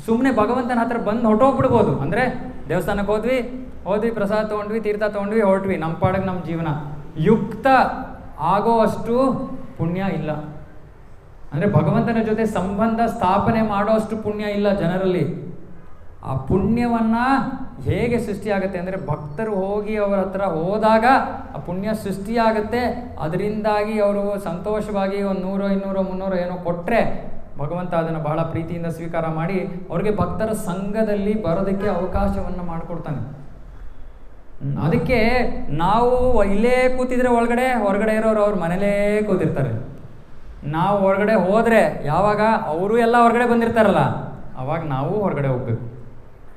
ಸುಮ್ಮನೆ ಭಗವಂತನ ಹತ್ರ ಬಂದು ಹೊಟ್ಟೋಗ್ಬಿಡ್ಬೋದು. ಅಂದರೆ ದೇವಸ್ಥಾನಕ್ಕೆ ಹೋದ್ವಿ, ಪ್ರಸಾದ ತೊಗೊಂಡ್ವಿ, ತೀರ್ಥ ತೊಗೊಂಡ್ವಿ, ಹೊರಟ್ವಿ, ನಮ್ಮ ಪಾಡಿಗೆ ನಮ್ಮ ಜೀವನ. ಯುಕ್ತ ಆಗೋ ಅಷ್ಟು ಪುಣ್ಯ ಇಲ್ಲ. ಅಂದರೆ ಭಗವಂತನ ಜೊತೆ ಸಂಬಂಧ ಸ್ಥಾಪನೆ ಮಾಡೋ ಅಷ್ಟು ಪುಣ್ಯ ಇಲ್ಲ ಜನರಲ್ಲಿ. ಆ ಪುಣ್ಯವನ್ನು ಹೇಗೆ ಸೃಷ್ಟಿಯಾಗುತ್ತೆ ಅಂದರೆ ಭಕ್ತರು ಹೋಗಿ ಅವರ ಹತ್ರ ಹೋದಾಗ ಆ ಪುಣ್ಯ ಸೃಷ್ಟಿಯಾಗುತ್ತೆ. ಅದರಿಂದಾಗಿ ಅವರು ಸಂತೋಷವಾಗಿ 100 200 300 ಏನೋ ಕೊಟ್ಟರೆ ಭಗವಂತ ಅದನ್ನು ಬಹಳ ಪ್ರೀತಿಯಿಂದ ಸ್ವೀಕಾರ ಮಾಡಿ ಅವ್ರಿಗೆ ಭಕ್ತರ ಸಂಘದಲ್ಲಿ ಬರೋದಕ್ಕೆ ಅವಕಾಶವನ್ನು ಮಾಡಿಕೊಡ್ತಾನೆ. ಅದಕ್ಕೆ ನಾವು ಇಲ್ಲೇ ಕೂತಿದ್ರೆ ಹೊರಗಡೆ ಇರೋರು ಅವ್ರ ಮನೇಲೇ ಕೂತಿರ್ತಾರೆ. ನಾವು ಹೊರಗಡೆ ಹೋದರೆ ಯಾವಾಗ ಅವರು ಎಲ್ಲ ಹೊರಗಡೆ ಬಂದಿರ್ತಾರಲ್ಲ ಅವಾಗ ನಾವು ಹೊರಗಡೆ ಹೋಗ್ಬೇಕು.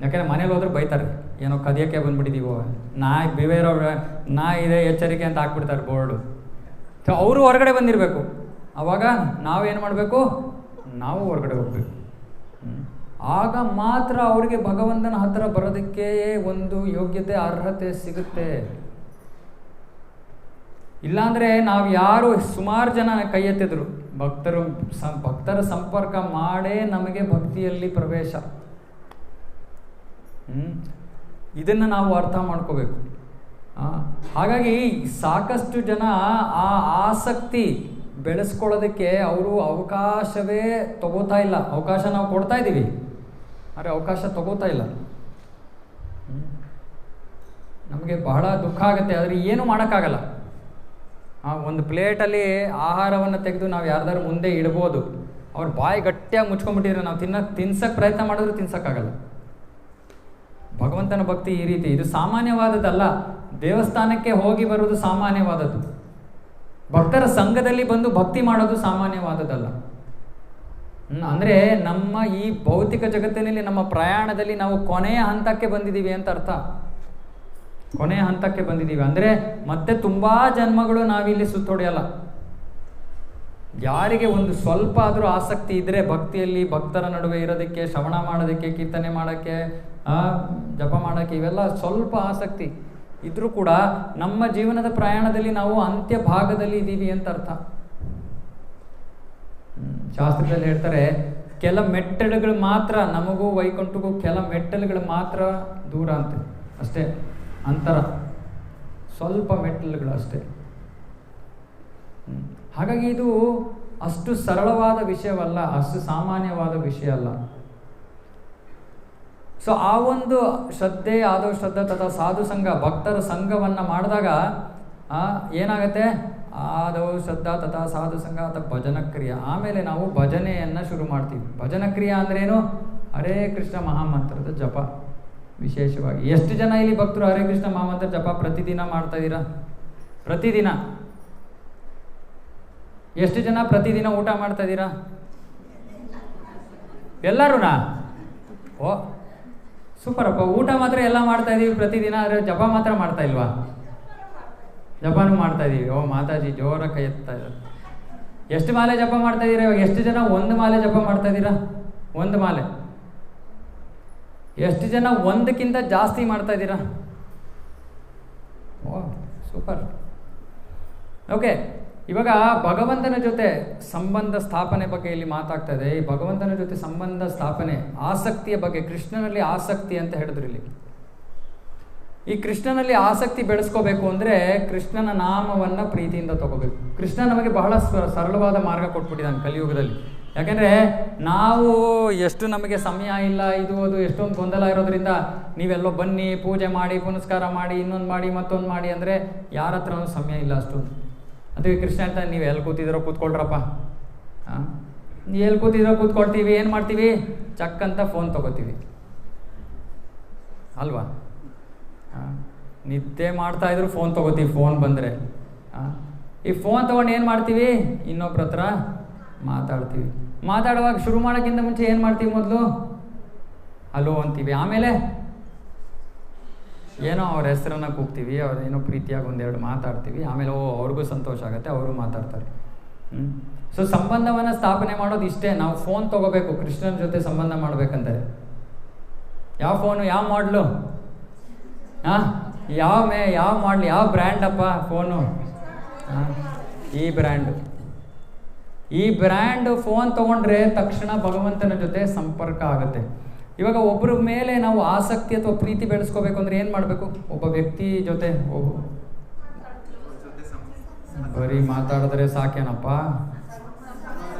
ಯಾಕೆಂದರೆ ಮನೇಲಿ ಹೋದ್ರೆ ಬೈತಾರೆ, ಏನೋ ಕದಿಯೋಕ್ಕೆ ಬಂದ್ಬಿಟ್ಟಿದ್ದೀವೋ, ಬಿವೇರೋ ಇದೆ ಎಚ್ಚರಿಕೆ ಅಂತ ಹಾಕ್ಬಿಡ್ತಾರೆ ಬೋರ್ಡು. ಸೊ ಅವರು ಹೊರಗಡೆ ಬಂದಿರಬೇಕು. ಆವಾಗ ನಾವೇನು ಮಾಡಬೇಕು? ನಾವು ಹೊರಗಡೆ ಹೋಗ್ಬೇಕು. ಆಗ ಮಾತ್ರ ಅವರಿಗೆ ಭಗವಂತನ ಹತ್ರ ಬರೋದಕ್ಕೆ ಒಂದು ಯೋಗ್ಯತೆ ಅರ್ಹತೆ ಸಿಗುತ್ತೆ. ಇಲ್ಲಾಂದರೆ ನಾವು ಯಾರು ಸುಮಾರು ಜನ ಕೈ ಎತ್ತಿದ್ರು, ಭಕ್ತರ ಸಂಪರ್ಕ ಮಾಡೇ ನಮಗೆ ಭಕ್ತಿಯಲ್ಲಿ ಪ್ರವೇಶ. ಇದನ್ನು ನಾವು ಅರ್ಥ ಮಾಡ್ಕೋಬೇಕು. ಹಾಗಾಗಿ ಸಾಕಷ್ಟು ಜನ ಆ ಆಸಕ್ತಿ ಬೆಳೆಸ್ಕೊಳ್ಳೋದಕ್ಕೆ ಅವರು ಅವಕಾಶವೇ ತಗೋತಾ ಇಲ್ಲ. ಅವಕಾಶ ನಾವು ಕೊಡ್ತಾ ಇದ್ದೀವಿ, ಆದರೆ ಅವಕಾಶ ತಗೋತಾ ಇಲ್ಲ. ನಮಗೆ ಬಹಳ ದುಃಖ ಆಗುತ್ತೆ. ಆದರೆ ಏನೂ ಮಾಡೋಕ್ಕಾಗಲ್ಲ. ಒಂದು ಪ್ಲೇಟಲ್ಲಿ ಆಹಾರವನ್ನು ತೆಗೆದು ನಾವು ಯಾರ್ದಾರು ಮುಂದೆ ಇಡ್ಬೋದು. ಅವ್ರ ಬಾಯಿ ಗಟ್ಟಿಯಾಗಿ ಮುಚ್ಕೊಂಡ್ಬಿಟ್ಟಿದ್ರೆ ನಾವು ತಿನ್ಸಕ್ಕೆ ಪ್ರಯತ್ನ ಮಾಡಿದ್ರು ತಿನ್ಸೋಕ್ಕಾಗಲ್ಲ. ಭಗವಂತನ ಭಕ್ತಿ ಈ ರೀತಿ, ಇದು ಸಾಮಾನ್ಯವಾದದ್ದಲ್ಲ. ದೇವಸ್ಥಾನಕ್ಕೆ ಹೋಗಿ ಬರೋದು ಸಾಮಾನ್ಯವಾದದ್ದು. ಭಕ್ತರ ಸಂಘದಲ್ಲಿ ಬಂದು ಭಕ್ತಿ ಮಾಡೋದು ಸಾಮಾನ್ಯವಾದದ್ದಲ್ಲ. ಅಂದರೆ ನಮ್ಮ ಈ ಭೌತಿಕ ಜಗತ್ತಿನಲ್ಲಿ ನಮ್ಮ ಪ್ರಯಾಣದಲ್ಲಿ ನಾವು ಕೊನೆಯ ಹಂತಕ್ಕೆ ಬಂದಿದ್ದೀವಿ ಅಂತ ಅರ್ಥ. ಕೊನೆಯ ಹಂತಕ್ಕೆ ಬಂದಿದ್ದೀವಿ ಅಂದರೆ ಮತ್ತೆ ತುಂಬ ಜನ್ಮಗಳು ನಾವಿಲ್ಲಿ ಸುತ್ತೊಡೆಯಲ್ಲ. ಯಾರಿಗೆ ಒಂದು ಸ್ವಲ್ಪ ಆದರೂ ಆಸಕ್ತಿ ಇದ್ದರೆ ಭಕ್ತಿಯಲ್ಲಿ, ಭಕ್ತರ ನಡುವೆ ಇರೋದಕ್ಕೆ, ಶ್ರವಣ ಮಾಡೋದಕ್ಕೆ, ಕೀರ್ತನೆ ಮಾಡೋಕ್ಕೆ, ಜಪ ಮಾಡೋಕ್ಕೆ, ಇವೆಲ್ಲ ಸ್ವಲ್ಪ ಆಸಕ್ತಿ ಇದ್ರೂ ಕೂಡ ನಮ್ಮ ಜೀವನದ ಪ್ರಯಾಣದಲ್ಲಿ ನಾವು ಅಂತ್ಯ ಭಾಗದಲ್ಲಿ ಇದ್ದೀವಿ ಅಂತ ಅರ್ಥ. ಶಾಸ್ತ್ರದಲ್ಲಿ ಹೇಳ್ತಾರೆ, ಕೆಲ ಮೆಟ್ಟಲುಗಳು ಮಾತ್ರ, ನಮಗೂ ವೈಕುಂಠಗೂ ಕೆಲ ಮೆಟ್ಟಲುಗಳು ಮಾತ್ರ ದೂರ ಅಂತೆ, ಅಷ್ಟೇ ಅಂತರ, ಸ್ವಲ್ಪ ಮೆಟ್ಟಲುಗಳು ಅಷ್ಟೇ. ಹಾಗಾಗಿ ಇದು ಅಷ್ಟು ಸರಳವಾದ ವಿಷಯವಲ್ಲ, ಅಷ್ಟು ಸಾಮಾನ್ಯವಾದ ವಿಷಯ ಅಲ್ಲ. ಸೊ ಆ ಒಂದು ಶ್ರದ್ಧೆ, ಆದೋ ಶ್ರದ್ಧಾ ತಥಾ ಸಾಧು ಸಂಘ, ಭಕ್ತರ ಸಂಘವನ್ನು ಮಾಡಿದಾಗ ಏನಾಗುತ್ತೆ? ಆದೋ ಶ್ರದ್ಧಾ ತಥಾ ಸಾಧು ಸಂಘ ಅಥವಾ ಭಜನಕ್ರಿಯೆ. ಆಮೇಲೆ ನಾವು ಭಜನೆಯನ್ನು ಶುರು ಮಾಡ್ತೀವಿ. ಭಜನಕ್ರಿಯೆ ಅಂದ್ರೇನು? ಹರೇ ಕೃಷ್ಣ ಮಹಾಮಂತ್ರದ ಜಪ. ವಿಶೇಷವಾಗಿ ಎಷ್ಟು ಜನ ಇಲ್ಲಿ ಭಕ್ತರು ಹರೇ ಕೃಷ್ಣ ಮಹಾಮಂತ್ರ ಜಪ ಪ್ರತಿದಿನ ಮಾಡ್ತಾ ಇದ್ದೀರಾ? ಪ್ರತಿದಿನ ಎಷ್ಟು ಜನ ಪ್ರತಿದಿನ ಊಟ ಮಾಡ್ತಾ ಇದ್ದೀರಾ? ಎಲ್ಲರೂ? ಓ ಸೂಪರಪ್ಪ. ಊಟ ಮಾತ್ರ ಎಲ್ಲ ಮಾಡ್ತಾ ಇದ್ದೀವಿ ಪ್ರತಿದಿನ, ಆದರೆ ಜಪ ಮಾತ್ರ ಮಾಡ್ತಾ ಇಲ್ವಾ? ಜಪನೂ ಮಾಡ್ತಾ ಇದ್ದೀವಿ. ಓ ಮಾತಾಜಿ ಜೋರ ಕೈ ಎತ್ತಾ ಇದ್ದಾರೆ. ಎಷ್ಟು ಮಾಲೆ ಜಪ ಮಾಡ್ತಾ ಇದ್ದೀರಾ ಇವಾಗ? ಎಷ್ಟು ಜನ ಒಂದು ಮಾಲೆ ಜಪ ಮಾಡ್ತಾ ಇದ್ದೀರಾ? ಒಂದು ಮಾಲೆ. ಎಷ್ಟು ಜನ ಒಂದಕ್ಕಿಂತ ಜಾಸ್ತಿ ಮಾಡ್ತಾ ಇದ್ದೀರಾ? ಓ ಸೂಪರ್. ಓಕೆ, ಇವಾಗ ಭಗವಂತನ ಜೊತೆ ಸಂಬಂಧ ಸ್ಥಾಪನೆ ಬಗ್ಗೆ ಇಲ್ಲಿ ಮಾತಾಗ್ತಾ ಇದೆ. ಈ ಭಗವಂತನ ಜೊತೆ ಸಂಬಂಧ ಸ್ಥಾಪನೆ, ಆಸಕ್ತಿಯ ಬಗ್ಗೆ, ಕೃಷ್ಣನಲ್ಲಿ ಆಸಕ್ತಿ ಅಂತ ಹೇಳಿದ್ರು ಇಲ್ಲಿ. ಈ ಕೃಷ್ಣನಲ್ಲಿ ಆಸಕ್ತಿ ಬೆಳೆಸ್ಕೋಬೇಕು ಅಂದರೆ ಕೃಷ್ಣನ ನಾಮವನ್ನು ಪ್ರೀತಿಯಿಂದ ತಗೋಬೇಕು. ಕೃಷ್ಣ ನಮಗೆ ಬಹಳ ಸರಳವಾದ ಮಾರ್ಗ ಕೊಟ್ಬಿಟ್ಟಿದ್ದಾನೆ ಕಲಿಯುಗದಲ್ಲಿ. ಯಾಕೆಂದರೆ ನಾವು ಎಷ್ಟು ನಮಗೆ ಸಮಯ ಇಲ್ಲ, ಇದು ಅದು ಎಷ್ಟೊಂದು ಗೊಂದಲ ಇರೋದ್ರಿಂದ ನೀವೆಲ್ಲೋ ಬನ್ನಿ, ಪೂಜೆ ಮಾಡಿ, ಪುನಸ್ಕಾರ ಮಾಡಿ, ಇನ್ನೊಂದು ಮಾಡಿ, ಮತ್ತೊಂದು ಮಾಡಿ ಅಂದರೆ ಯಾರ ಹತ್ರನೂ ಸಮಯ ಇಲ್ಲ ಅಷ್ಟೊಂದು. ಅದಕ್ಕೆ ಕೃಷ್ಣ ಅಂತ ನೀವು ಎಲ್ಲಿ ಕೂತಿದ್ದೀರೋ ಕೂತ್ಕೊಳ್ರಪ್ಪ, ಎಲ್ಲಿ ಕೂತಿದ್ದೀರೋ ಕೂತ್ಕೊಳ್ತೀವಿ, ಏನು ಮಾಡ್ತೀವಿ, ಚಕ್ ಅಂತ ಫೋನ್ ತೊಗೋತೀವಿ ಅಲ್ವಾ? ನಿದ್ದೆ ಮಾಡ್ತಾಯಿದ್ರು ಫೋನ್ ತೊಗೋತೀವಿ, ಫೋನ್ ಬಂದರೆ. ಈ ಫೋನ್ ತೊಗೊಂಡು ಏನು ಮಾಡ್ತೀವಿ, ಇನ್ನೊಬ್ರ ಹತ್ರ ಮಾತಾಡ್ತೀವಿ. ಮಾತಾಡುವಾಗ ಶುರು ಮಾಡೋಕ್ಕಿಂತ ಮುಂಚೆ ಏನು ಮಾಡ್ತೀವಿ, ಮೊದಲು ಹಲೋ ಅಂತೀವಿ, ಆಮೇಲೆ ಏನೋ ಅವ್ರ ಹೆಸರನ್ನು ಕೂಗ್ತೀವಿ, ಅವ್ರೇನೋ ಪ್ರೀತಿಯಾಗಿ ಒಂದೆರಡು ಮಾತಾಡ್ತೀವಿ, ಆಮೇಲೆ ಅವ್ರಿಗೂ ಸಂತೋಷ ಆಗುತ್ತೆ, ಅವರು ಮಾತಾಡ್ತಾರೆ. ಸೊ ಸಂಬಂಧವನ್ನು ಸ್ಥಾಪನೆ ಮಾಡೋದು ಇಷ್ಟೇ. ನಾವು ಫೋನ್ ತೊಗೋಬೇಕು ಕೃಷ್ಣನ ಜೊತೆ ಸಂಬಂಧ ಮಾಡ್ಬೇಕಂತಾರೆ. ಯಾವ ಫೋನು, ಯಾವ ಮಾಡಲು, ಯಾವ ಮಾಡಲಿ, ಯಾವ ಬ್ರ್ಯಾಂಡಪ್ಪ ಫೋನು, ಈ ಬ್ರ್ಯಾಂಡು ಫೋನ್ ತೊಗೊಂಡ್ರೆ ತಕ್ಷಣ ಭಗವಂತನ ಜೊತೆ ಸಂಪರ್ಕ ಆಗುತ್ತೆ. ಇವಾಗ ಒಬ್ಬರ ಮೇಲೆ ನಾವು ಆಸಕ್ತಿ ಅಥವಾ ಪ್ರೀತಿ ಬೆಳೆಸ್ಕೋಬೇಕು ಅಂದರೆ ಏನು ಮಾಡಬೇಕು? ಒಬ್ಬ ವ್ಯಕ್ತಿ ಜೊತೆ ಬರೀ ಮಾತಾಡಿದ್ರೆ ಸಾಕೇನಪ್ಪ?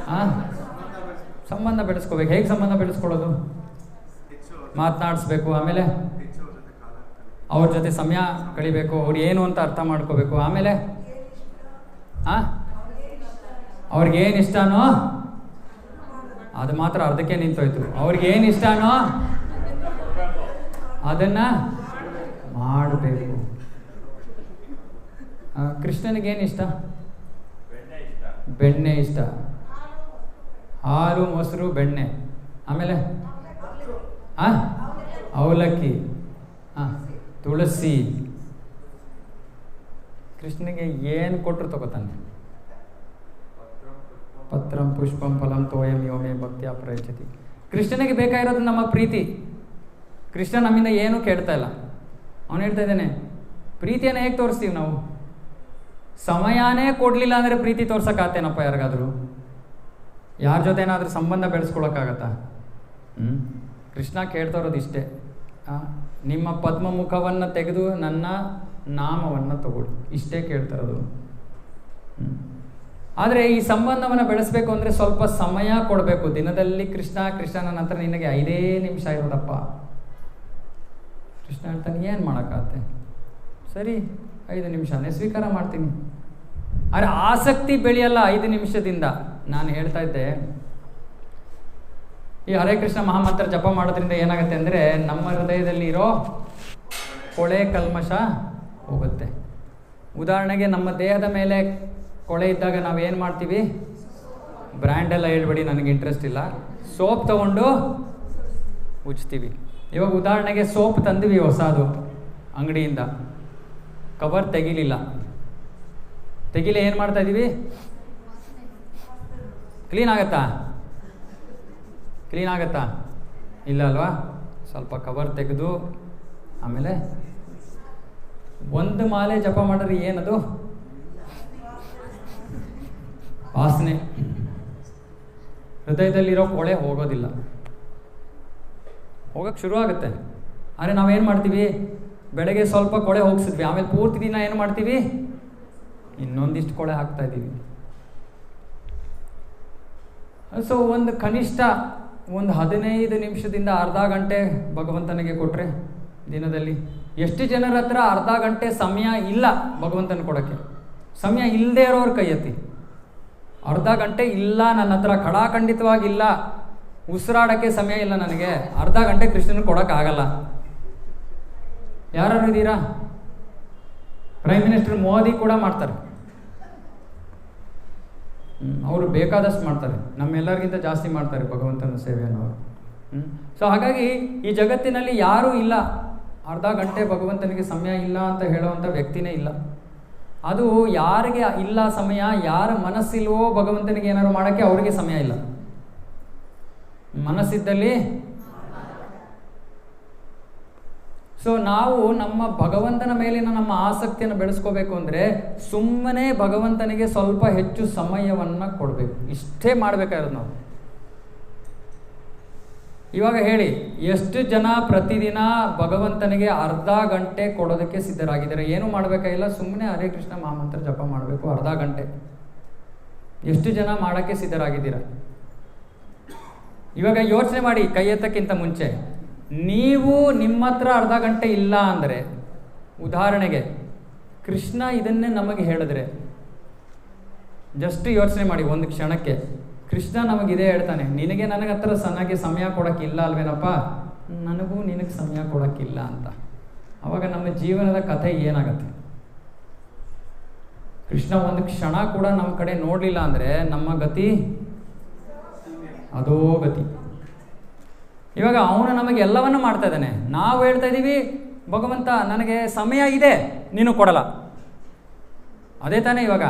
ಸಂಬಂಧ ಬೆಳೆಸ್ಕೋಬೇಕು. ಹೇಗೆ ಸಂಬಂಧ ಬೆಳೆಸ್ಕೊಳ್ಳೋದು? ಮಾತನಾಡಿಸ್ಬೇಕು, ಆಮೇಲೆ ಅವ್ರ ಜೊತೆ ಸಮಯ ಕಳಿಬೇಕು, ಅವ್ರು ಏನು ಅಂತ ಅರ್ಥ ಮಾಡ್ಕೋಬೇಕು, ಆಮೇಲೆ ಅವ್ರಿಗೇನು ಇಷ್ಟನೋ ಅದು ಮಾತ್ರ ಅರ್ಧಕ್ಕೆ ನಿಂತೋಯ್ತು. ಅವ್ರಿಗೇನು ಇಷ್ಟನೋ ಅದನ್ನು ಮಾಡಬೇಕು. ಕೃಷ್ಣನಿಗೇನು ಇಷ್ಟ? ಬೆಣ್ಣೆ ಇಷ್ಟ, ಹಾಲು, ಮೊಸರು, ಬೆಣ್ಣೆ, ಆಮೇಲೆ ಅವಲಕ್ಕಿ, ತುಳಸಿ. ಕೃಷ್ಣನಿಗೆ ಏನು ಕೊಟ್ಟರು ತಗೋತಾನೆ. ಪತ್ರಂ ಪುಷ್ಪಂ ಫಲಂ ತೋಯಂ ಯೋಮೇ ಭಕ್ತಿಯ ಪ್ರಯಚ್ಛತಿ. ಕೃಷ್ಣನಿಗೆ ಬೇಕಾಗಿರೋದು ನಮ್ಮ ಪ್ರೀತಿ. ಕೃಷ್ಣ ನಮ್ಮಿಂದ ಏನೂ ಕೇಳ್ತಾ ಇಲ್ಲ. ಅವನು ಹೇಳ್ತಾ ಇದ್ದಾನೆ, ಪ್ರೀತಿಯನ್ನು ಹೇಗೆ ತೋರಿಸ್ತೀವಿ ನಾವು? ಸಮಯನೇ ಕೊಡಲಿಲ್ಲ ಅಂದರೆ ಪ್ರೀತಿ ತೋರ್ಸೋಕ್ಕಾಗ್ತೇನಪ್ಪ ಯಾರಿಗಾದರೂ? ಯಾರ ಜೊತೆ ಏನಾದರೂ ಸಂಬಂಧ ಬೆಳೆಸ್ಕೊಳಕ್ಕಾಗತ್ತಾ? ಕೃಷ್ಣ ಕೇಳ್ತಾ ಇರೋದು ಇಷ್ಟೇ, ನಿಮ್ಮ ಪದ್ಮ ಮುಖವನ್ನು ತೆಗೆದು ನನ್ನ ನಾಮವನ್ನು ತಗೊಳ್ಳಿ, ಇಷ್ಟೇ ಕೇಳ್ತಾ ಇರೋದು. ಆದರೆ ಈ ಸಂಬಂಧವನ್ನು ಬೆಳೆಸಬೇಕು ಅಂದರೆ ಸ್ವಲ್ಪ ಸಮಯ ಕೊಡಬೇಕು. ದಿನದಲ್ಲಿ ಕೃಷ್ಣನ ನಂತರ ನಿನಗೆ 5 ನಿಮಿಷ ಇರೋದಪ್ಪ. ಕೃಷ್ಣ ಹೇಳ್ತಾನೆ, ಏನು ಮಾಡೋಕ್ಕಾಗತ್ತೆ, ಸರಿ 5 ನಿಮಿಷನೇ ಸ್ವೀಕಾರ ಮಾಡ್ತೀನಿ. ಆದರೆ ಆಸಕ್ತಿ ಬೆಳೆಯಲ್ಲ 5 ನಿಮಿಷದಿಂದ. ನಾನು ಹೇಳ್ತಾ ಇದ್ದೆ, ಈ ಹರೇ ಕೃಷ್ಣ ಮಹಾಮಂತ್ರ ಜಪ ಮಾಡೋದ್ರಿಂದ ಏನಾಗುತ್ತೆ ಅಂದರೆ ನಮ್ಮ ಹೃದಯದಲ್ಲಿ ಇರೋ ಕೊಳೆ ಕಲ್ಮಶ ಹೋಗುತ್ತೆ. ಉದಾಹರಣೆಗೆ ನಮ್ಮ ದೇಹದ ಮೇಲೆ ಕೊಳೆ ಇದ್ದಾಗ ನಾವೇನು ಮಾಡ್ತೀವಿ? ಬ್ರ್ಯಾಂಡೆಲ್ಲ ಹೇಳ್ಬೇಡಿ, ನನಗೆ ಇಂಟ್ರೆಸ್ಟ್ ಇಲ್ಲ, ಸೋಪ್ ತೊಗೊಂಡು ಉಜ್ತೀವಿ. ಇವಾಗ ಉದಾಹರಣೆಗೆ ಸೋಪ್ ತಂದಿವಿ ಹೊಸದು ಅಂಗಡಿಯಿಂದ, ಕವರ್ ತೆಗಿಲಿಲ್ಲ ಏನು ಮಾಡ್ತಾ ಇದ್ದೀವಿ? ಕ್ಲೀನ್ ಆಗತ್ತಾ? ಇಲ್ಲ ಅಲ್ವಾ? ಸ್ವಲ್ಪ ಕವರ್ ತೆಗೆದು ಆಮೇಲೆ ಒಂದು ಮಾಲೆ ಜಪ ಮಾಡಿದ್ರೆ ಏನದು? ವಾಸನೆ. ಹೃದಯದಲ್ಲಿರೋ ಕೊಳೆ ಹೋಗೋದಿಲ್ಲ, ಹೋಗಕ್ಕೆ ಶುರು ಆಗುತ್ತೆ. ಆದರೆ ನಾವೇನು ಮಾಡ್ತೀವಿ? ಬೆಳಗ್ಗೆ ಸ್ವಲ್ಪ ಕೊಳೆ ಹೋಗಿಸಿದ್ವಿ, ಆಮೇಲೆ ಪೂರ್ತಿ ದಿನ ಏನು ಮಾಡ್ತೀವಿ? ಇನ್ನೊಂದಿಷ್ಟು ಕೊಳೆ ಹಾಕ್ತಾ ಇದ್ದೀವಿ. ಸೊ ಕನಿಷ್ಠ 15 ನಿಮಿಷದಿಂದ ಅರ್ಧ ಗಂಟೆ ಭಗವಂತನಿಗೆ ಕೊಟ್ಟರೆ ದಿನದಲ್ಲಿ. ಎಷ್ಟು ಜನರ ಹತ್ರ ಅರ್ಧ ಗಂಟೆ ಸಮಯ ಇಲ್ಲ ಭಗವಂತನ ಕೊಡೋಕ್ಕೆ? ಸಮಯ ಇಲ್ಲದೆ ಇರೋರು ಕೈ ಎತ್ತಿ. ಅರ್ಧ ಗಂಟೆ ಇಲ್ಲ ನನ್ನ ಹತ್ರ, ಖಡಾಖಂಡಿತವಾಗಿಲ್ಲ, ಉಸಿರಾಡೋಕ್ಕೆ ಸಮಯ ಇಲ್ಲ ನನಗೆ, ಅರ್ಧ ಗಂಟೆ ಕೃಷ್ಣನಿಗೆ ಕೊಡೋಕ್ಕಾಗಲ್ಲ. ಯಾರು ಇದ್ದೀರಾ? ಪ್ರೈಮ್ ಮಿನಿಸ್ಟರ್ ಮೋದಿ ಕೂಡ ಮಾಡ್ತಾರೆ. ಅವರು ಬೇಕಾದಷ್ಟು ಮಾಡ್ತಾರೆ, ನಮ್ಮೆಲ್ಲರಿಗಿಂತ ಜಾಸ್ತಿ ಮಾಡ್ತಾರೆ ಭಗವಂತನ ಸೇವೆಯನ್ನು ಅವರು. ಸೊ ಹಾಗಾಗಿ ಈ ಜಗತ್ತಿನಲ್ಲಿ ಯಾರೂ ಇಲ್ಲ ಅರ್ಧ ಗಂಟೆ ಭಗವಂತನಿಗೆ ಸಮಯ ಇಲ್ಲ ಅಂತ ಹೇಳುವಂಥ ವ್ಯಕ್ತಿನೇ ಇಲ್ಲ. ಅದು ಯಾರಿಗೆ ಇಲ್ಲ ಸಮಯ, ಯಾರ ಮನಸ್ಸಿಲ್ವೋ ಭಗವಂತನಿಗೆ ಏನಾದ್ರು ಮಾಡೋಕ್ಕೆ ಅವರಿಗೆ ಸಮಯ ಇಲ್ಲ. ಮನಸ್ಸಿದ್ದಲ್ಲಿ ಸೊ ನಾವು ನಮ್ಮ ಭಗವಂತನ ಮೇಲಿನ ನಮ್ಮ ಆಸಕ್ತಿಯನ್ನು ಬೆಳೆಸ್ಕೋಬೇಕು ಅಂದರೆ ಸುಮ್ಮನೆ ಭಗವಂತನಿಗೆ ಸ್ವಲ್ಪ ಹೆಚ್ಚು ಸಮಯವನ್ನು ಕೊಡಬೇಕು. ಇಷ್ಟೇ ಮಾಡಬೇಕಾಗಿರೋದು ನಾವು. ಇವಾಗ ಹೇಳಿ, ಎಷ್ಟು ಜನ ಪ್ರತಿದಿನ ಭಗವಂತನಿಗೆ ಅರ್ಧ ಗಂಟೆ ಕೊಡೋದಕ್ಕೆ ಸಿದ್ಧರಾಗಿದ್ದಾರೆ? ಏನೂ ಮಾಡಬೇಕಾಗಿಲ್ಲ, ಸುಮ್ಮನೆ ಹರೇ ಕೃಷ್ಣ ಮಹಾಮಂತ್ರ ಜಪ ಮಾಡಬೇಕು ಅರ್ಧ ಗಂಟೆ. ಎಷ್ಟು ಜನ ಮಾಡೋಕ್ಕೆ ಸಿದ್ಧರಾಗಿದ್ದೀರ? ಇವಾಗ ಯೋಚನೆ ಮಾಡಿ, ಕೈ ಎತ್ತಕ್ಕಿಂತ ಮುಂಚೆ ನೀವು ನಿಮ್ಮ ಹತ್ರ ಅರ್ಧ ಗಂಟೆ ಇಲ್ಲ ಅಂದರೆ, ಉದಾಹರಣೆಗೆ ಕೃಷ್ಣ ಇದನ್ನೇ ನಮಗೆ ಹೇಳಿದ್ರೆ, ಜಸ್ಟ್ ಯೋಚನೆ ಮಾಡಿ ಒಂದು ಕ್ಷಣಕ್ಕೆ. ಕೃಷ್ಣ ನಮಗಿದೇ ಹೇಳ್ತಾನೆ, ನಿನಗೆ ನನಗೆ ಹತ್ರ ಸಣ್ಣಗೆ ಸಮಯ ಕೊಡೋಕ್ಕಿಲ್ಲ ಅಲ್ವೇನಪ್ಪ, ನನಗೂ ನಿನಗೆ ಸಮಯ ಕೊಡೋಕ್ಕಿಲ್ಲ ಅಂತ. ಆವಾಗ ನಮ್ಮ ಜೀವನದ ಕಥೆ ಏನಾಗತ್ತೆ? ಕೃಷ್ಣ ಒಂದು ಕ್ಷಣ ಕೂಡ ನಮ್ಮ ಕಡೆ ನೋಡಲಿಲ್ಲ ಅಂದರೆ ನಮ್ಮ ಗತಿ ಅದೋ ಗತಿ. ಇವಾಗ ಅವನು ನಮಗೆ ಎಲ್ಲವನ್ನೂ ಮಾಡ್ತಾ ಇದ್ದಾನೆ, ನಾವು ಹೇಳ್ತಾ ಇದ್ದೀವಿ ಭಗವಂತ ನನಗೆ ಸಮಯ ಇದೆ, ನೀನು ಕೊಡಲ್ಲ. ಅದೇ ತಾನೇ ಇವಾಗ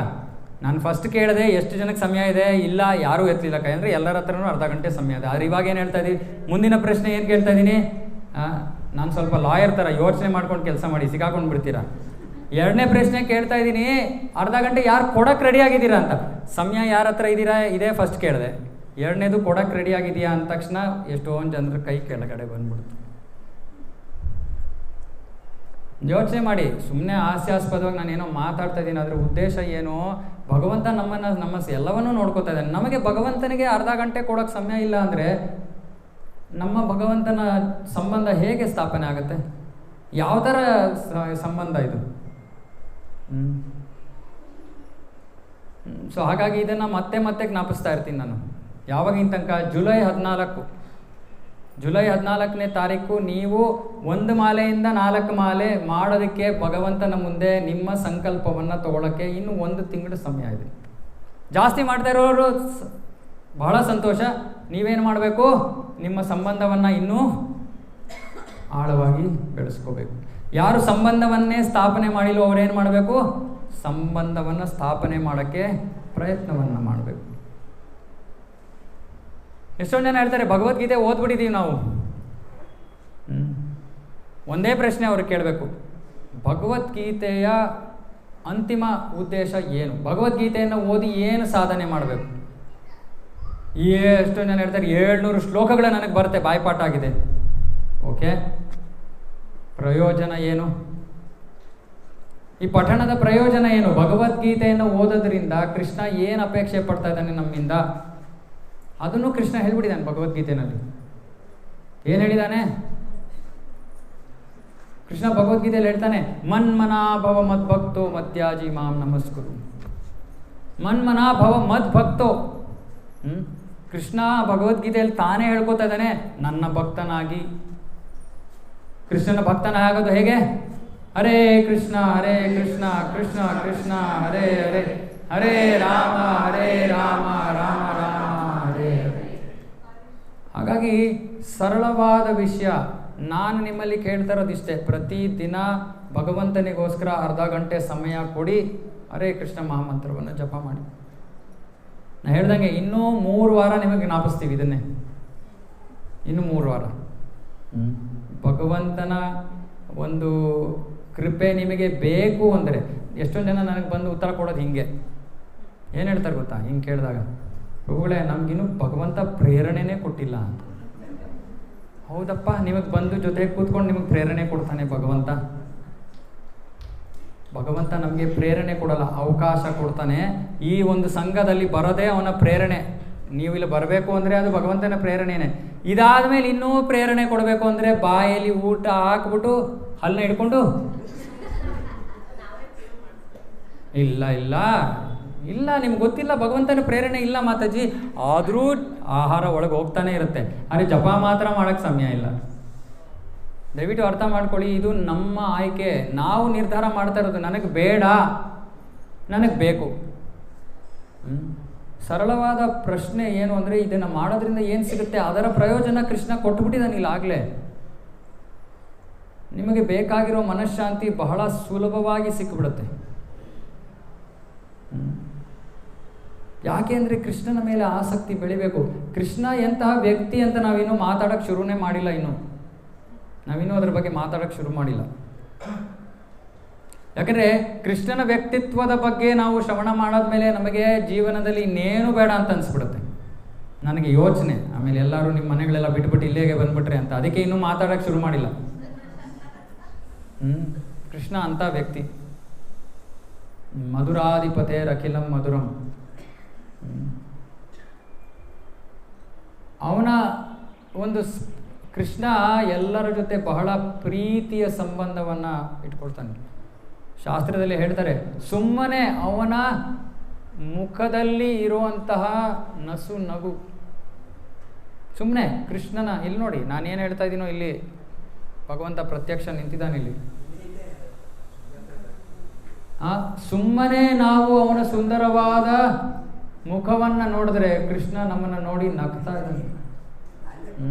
ನಾನು ಫಸ್ಟ್ ಕೇಳಿದೆ ಎಷ್ಟು ಜನಕ್ಕೆ ಸಮಯ ಇದೆ, ಇಲ್ಲ ಯಾರೂ ಎತ್ತಲಿಲ್ಲ ಕೈ ಅಂದರೆ ಎಲ್ಲರ ಹತ್ರನೂ ಅರ್ಧ ಗಂಟೆ ಸಮಯ ಇದೆ. ಆದರೆ ಇವಾಗ ಏನು ಹೇಳ್ತಾ ಇದ್ದೀವಿ? ಮುಂದಿನ ಪ್ರಶ್ನೆ ಏನು ಕೇಳ್ತಾ ಇದ್ದೀನಿ? ನಾನು ಸ್ವಲ್ಪ ಲಾಯರ್ ಥರ ಯೋಚನೆ ಮಾಡ್ಕೊಂಡು ಕೆಲಸ ಮಾಡಿ ಸಿಕ್ಕಾಕೊಂಡು ಬಿಡ್ತೀರಾ. ಎರಡನೇ ಪ್ರಶ್ನೆ ಕೇಳ್ತಾ ಇದ್ದೀನಿ, ಅರ್ಧ ಗಂಟೆ ಯಾರು ಕೊಡೋಕ್ಕೆ ರೆಡಿ ಆಗಿದ್ದೀರಾ ಅಂತ. ಸಮಯ ಯಾರ ಹತ್ರ ಇದ್ದೀರಾ ಇದೇ ಫಸ್ಟ್ ಕೇಳಿದೆ. ಎರಡನೇದು ಕೊಡೋಕ್ಕೆ ರೆಡಿ ಆಗಿದೆಯಾ ಅಂದ ತಕ್ಷಣ ಎಷ್ಟೊಂದು ಜನರ ಕೈ ಕೆಳಗಡೆ ಬಂದ್ಬಿಡುತ್ತೆ. ಯೋಚನೆ ಮಾಡಿ, ಸುಮ್ಮನೆ ಹಾಸ್ಯಾಸ್ಪದವಾಗಿ ನಾನೇನೋ ಮಾತಾಡ್ತಾ ಇದ್ದೀನಿ, ಅದರ ಉದ್ದೇಶ ಏನು? ಭಗವಂತ ನಮ್ಮ ಎಲ್ಲವನ್ನೂ ನೋಡ್ಕೋತಾ ಇದ್ದಾನೆ. ನಮಗೆ ಭಗವಂತನಿಗೆ ಅರ್ಧ ಗಂಟೆ ಕೊಡೋಕ್ಕೆ ಸಮಯ ಇಲ್ಲ ಅಂದರೆ ನಮ್ಮ ಭಗವಂತನ ಸಂಬಂಧ ಹೇಗೆ ಸ್ಥಾಪನೆ ಆಗುತ್ತೆ? ಯಾವ ಥರ ಸಂಬಂಧ ಇದು? ಸೊ ಹಾಗಾಗಿ ಇದನ್ನು ಮತ್ತೆ ಮತ್ತೆ ಜ್ಞಾಪಿಸ್ತಾ ಇರ್ತೀನಿ ನಾನು. ಯಾವಾಗಿನ ತನಕ? ಜುಲೈ 14ನೇ ತಾರೀಕು ನೀವು 1 ಮಾಲೆಯಿಂದ 4 ಮಾಲೆ ಮಾಡೋದಕ್ಕೆ ಭಗವಂತನ ಮುಂದೆ ನಿಮ್ಮ ಸಂಕಲ್ಪವನ್ನು ತಗೊಳ್ಳೋಕ್ಕೆ ಇನ್ನು 1 ತಿಂಗಳು ಸಮಯ ಇದೆ. ಜಾಸ್ತಿ ಮಾಡ್ತಾ ಇರೋರು ಬಹಳ ಸಂತೋಷ. ನೀವೇನು ಮಾಡಬೇಕು? ನಿಮ್ಮ ಸಂಬಂಧವನ್ನು ಇನ್ನೂ ಆಳವಾಗಿ ಬೆಳೆಸ್ಕೋಬೇಕು. ಯಾರು ಸಂಬಂಧವನ್ನೇ ಸ್ಥಾಪನೆ ಮಾಡಿಲ್ಲ ಅವರೇನು ಮಾಡಬೇಕು? ಸಂಬಂಧವನ್ನು ಸ್ಥಾಪನೆ ಮಾಡೋಕ್ಕೆ ಪ್ರಯತ್ನವನ್ನು ಮಾಡಬೇಕು. ಎಷ್ಟೊಂದು ಜನ ಹೇಳ್ತಾರೆ ಭಗವದ್ಗೀತೆ ಓದ್ಬಿಟ್ಟಿದ್ದೀವಿ ನಾವು. ಒಂದೇ ಪ್ರಶ್ನೆ ಅವ್ರಿಗೆ ಕೇಳಬೇಕು, ಭಗವದ್ಗೀತೆಯ ಅಂತಿಮ ಉದ್ದೇಶ ಏನು? ಭಗವದ್ಗೀತೆಯನ್ನು ಓದಿ ಏನು ಸಾಧನೆ ಮಾಡಬೇಕು? ಎಷ್ಟೊಂದು ಜನ ಹೇಳ್ತಾರೆ 700 ಶ್ಲೋಕಗಳು ನನಗೆ ಬರುತ್ತೆ, ಬಾಯ್ಪಾಠ ಆಗಿದೆ. ಓಕೆ, ಪ್ರಯೋಜನ ಏನು? ಈ ಪಠಣದ ಪ್ರಯೋಜನ ಏನು? ಭಗವದ್ಗೀತೆಯನ್ನು ಓದೋದ್ರಿಂದ ಕೃಷ್ಣ ಏನು ಅಪೇಕ್ಷೆ ಪಡ್ತಾ ಇದ್ದಾನೆ ನಮ್ಮಿಂದ ಅದನ್ನು ಕೃಷ್ಣ ಹೇಳ್ಬಿಟ್ಟಿದ್ದಾನೆ ಭಗವದ್ಗೀತೆಯಲ್ಲಿ. ಏನು ಹೇಳಿದ್ದಾನೆ ಕೃಷ್ಣ ಭಗವದ್ಗೀತೆಯಲ್ಲಿ? ಹೇಳ್ತಾನೆ, ಮನ್ಮನಾಭವ ಮದ್ಭಕ್ತೋ ಮತ್ಯಾಜಿ ಮಾಂ ನಮಸ್ಕುರು. ಮನ್ಮನಾಭವ ಮದ್ಭಕ್ತೋ. ಕೃಷ್ಣ ಭಗವದ್ಗೀತೆಯಲ್ಲಿ ತಾನೇ ಹೇಳ್ಕೊತಾ ಇದ್ದಾನೆ, ನನ್ನ ಭಕ್ತನಾಗಿ. ಕೃಷ್ಣನ ಭಕ್ತನಾಗೋದು ಹೇಗೆ? ಹರೇ ಕೃಷ್ಣ ಕೃಷ್ಣ ಕೃಷ್ಣ ಹರೇ ಹರೇ, ಹರೇ ರಾಮ ರಾಮ ರಾಮ ಹರೇ ಹರೇ. ಹಾಗಾಗಿ ಸರಳವಾದ ವಿಷಯ. ನಾನು ನಿಮ್ಮಲ್ಲಿ ಕೇಳ್ತಾ ಇರೋದಿಷ್ಟೇ, ಪ್ರತಿದಿನ ಭಗವಂತನಿಗೋಸ್ಕರ ಅರ್ಧ ಗಂಟೆ ಸಮಯ ಕೊಡಿ, ಹರೇ ಕೃಷ್ಣ ಮಹಾಮಂತ್ರವನ್ನು ಜಪ ಮಾಡಿ. ನಾನು ಹೇಳ್ದಂಗೆ ಇನ್ನೂ 3 ವಾರ ನಿಮಗೆ ಜ್ಞಾಪಿಸ್ತೀವಿ ಇದನ್ನೇ. ಇನ್ನು 3 ವಾರ ಭಗವಂತನ ಒಂದು ಕೃಪೆ ನಿಮಗೆ ಬೇಕು ಅಂದರೆ. ಎಷ್ಟೊಂದು ಜನ ನನಗೆ ಬಂದು ಉತ್ತರ ಕೊಡೋದು ಹಿಂಗೆ, ಏನು ಹೇಳ್ತಾರೆ ಗೊತ್ತಾ? ಹಿಂಗೆ ಕೇಳಿದಾಗ, ಪ್ರಭುಗಳೇ ನಮಗಿನ್ನೂ ಭಗವಂತ ಪ್ರೇರಣೆನೇ ಕೊಟ್ಟಿಲ್ಲ ಅಂತ. ಹೌದಪ್ಪ, ನಿಮಗೆ ಬಂದು ಜೊತೆಗೆ ಕೂತ್ಕೊಂಡು ನಿಮಗೆ ಪ್ರೇರಣೆ ಕೊಡ್ತಾನೆ ಭಗವಂತ. ಭಗವಂತ ನಮಗೆ ಪ್ರೇರಣೆ ಕೊಡಲ್ಲ, ಅವಕಾಶ ಕೊಡ್ತಾನೆ. ಈ ಒಂದು ಸಂಘದಲ್ಲಿ ಬರೋದೇ ಅವನ ಪ್ರೇರಣೆ. ನೀವು ಇಲ್ಲಿ ಬರಬೇಕು ಅಂದರೆ ಅದು ಭಗವಂತನ ಪ್ರೇರಣೆನೇ. ಇದಾದ ಮೇಲೆ ಇನ್ನೂ ಪ್ರೇರಣೆ ಕೊಡಬೇಕು ಅಂದರೆ ಬಾಯಲ್ಲಿ ಊಟ ಹಾಕ್ಬಿಟ್ಟು ಹಲ್ಲನ್ನ ಹಿಡ್ಕೊಂಡು ಇಲ್ಲ ಇಲ್ಲ ಇಲ್ಲ ನಿಮ್ಗೆ ಗೊತ್ತಿಲ್ಲ, ಭಗವಂತನ ಪ್ರೇರಣೆ ಇಲ್ಲ ಮಾತಾಜಿ. ಆದರೂ ಆಹಾರ ಒಳಗೆ ಹೋಗ್ತಾನೆ ಇರುತ್ತೆ, ಆದರೆ ಜಪ ಮಾತ್ರ ಮಾಡೋಕ್ಕೆ ಸಮಯ ಇಲ್ಲ. ದಯವಿಟ್ಟು ಅರ್ಥ ಮಾಡ್ಕೊಳ್ಳಿ, ಇದು ನಮ್ಮ ಆಯ್ಕೆ. ನಾವು ನಿರ್ಧಾರ ಮಾಡ್ತಾ ಇರೋದು, ನನಗೆ ಬೇಡ, ನನಗೆ ಬೇಕು. ಸರಳವಾದ ಪ್ರಶ್ನೆ ಏನು ಅಂದರೆ, ಇದನ್ನು ಮಾಡೋದ್ರಿಂದ ಏನು ಸಿಗುತ್ತೆ? ಅದರ ಪ್ರಯೋಜನ ಕೃಷ್ಣ ಕೊಟ್ಬಿಟ್ಟಿದ್ದಾನೆ ಈಗಾಗಲೇ. ನಿಮಗೆ ಬೇಕಾಗಿರೋ ಮನಃಶಾಂತಿ ಬಹಳ ಸುಲಭವಾಗಿ ಸಿಕ್ಕಿಬಿಡುತ್ತೆ. ಯಾಕೆ ಅಂದರೆ ಕೃಷ್ಣನ ಮೇಲೆ ಆಸಕ್ತಿ ಬೆಳಿಬೇಕು. ಕೃಷ್ಣ ಎಂತಹ ವ್ಯಕ್ತಿ ಅಂತ ನಾವಿನ್ನೂ ಮಾತಾಡೋಕ್ಕೆ ಶುರುನೇ ಮಾಡಿಲ್ಲ. ಇನ್ನು ನಾವಿನ್ನೂ ಅದ್ರ ಬಗ್ಗೆ ಮಾತಾಡೋಕ್ಕೆ ಶುರು ಮಾಡಿಲ್ಲ. ಯಾಕಂದರೆ ಕೃಷ್ಣನ ವ್ಯಕ್ತಿತ್ವದ ಬಗ್ಗೆ ನಾವು ಶ್ರವಣ ಮಾಡಾದ್ಮೇಲೆ ನಮಗೆ ಜೀವನದಲ್ಲಿ ಇನ್ನೇನು ಬೇಡ ಅಂತ ಅನಿಸ್ಬಿಡುತ್ತೆ. ನನಗೆ ಯೋಚನೆ, ಆಮೇಲೆ ಎಲ್ಲರೂ ನಿಮ್ಮ ಮನೆಗಳೆಲ್ಲ ಬಿಟ್ಬಿಟ್ಟು ಇಲ್ಲಿಗೆ ಬಂದ್ಬಿಟ್ರೆ ಅಂತ, ಅದಕ್ಕೆ ಇನ್ನೂ ಮಾತಾಡೋಕ್ಕೆ ಶುರು ಮಾಡಿಲ್ಲ. ಕೃಷ್ಣ ಅಂತ ವ್ಯಕ್ತಿ. ಮಧುರಾಧಿಪತೇರಖಿಲಂ ಮಧುರಂ. ಅವನ ಒಂದು ಕೃಷ್ಣ ಎಲ್ಲರ ಜೊತೆ ಬಹಳ ಪ್ರೀತಿಯ ಸಂಬಂಧವನ್ನು ಇಟ್ಕೊಳ್ತಾನೆ. ಶಾಸ್ತ್ರದಲ್ಲಿ ಹೇಳ್ತಾರೆ, ಸುಮ್ಮನೆ ಅವನ ಮುಖದಲ್ಲಿ ಇರುವಂತಹ ನಸು ನಗು, ಸುಮ್ಮನೆ ಕೃಷ್ಣನ ಇಲ್ಲಿ ನೋಡಿ, ನಾನೇನು ಹೇಳ್ತಾ ಇದ್ದೀನೋ ಇಲ್ಲಿ ಭಗವಂತ ಪ್ರತ್ಯಕ್ಷ ನಿಂತಿದ್ದಾನೆ ಇಲ್ಲಿ. ಸುಮ್ಮನೆ ನಾವು ಅವನ ಸುಂದರವಾದ ಮುಖವನ್ನು ನೋಡಿದ್ರೆ ಕೃಷ್ಣ ನಮ್ಮನ್ನು ನೋಡಿ ನಗ್ತಾ ಇದ್ದಾನೆ.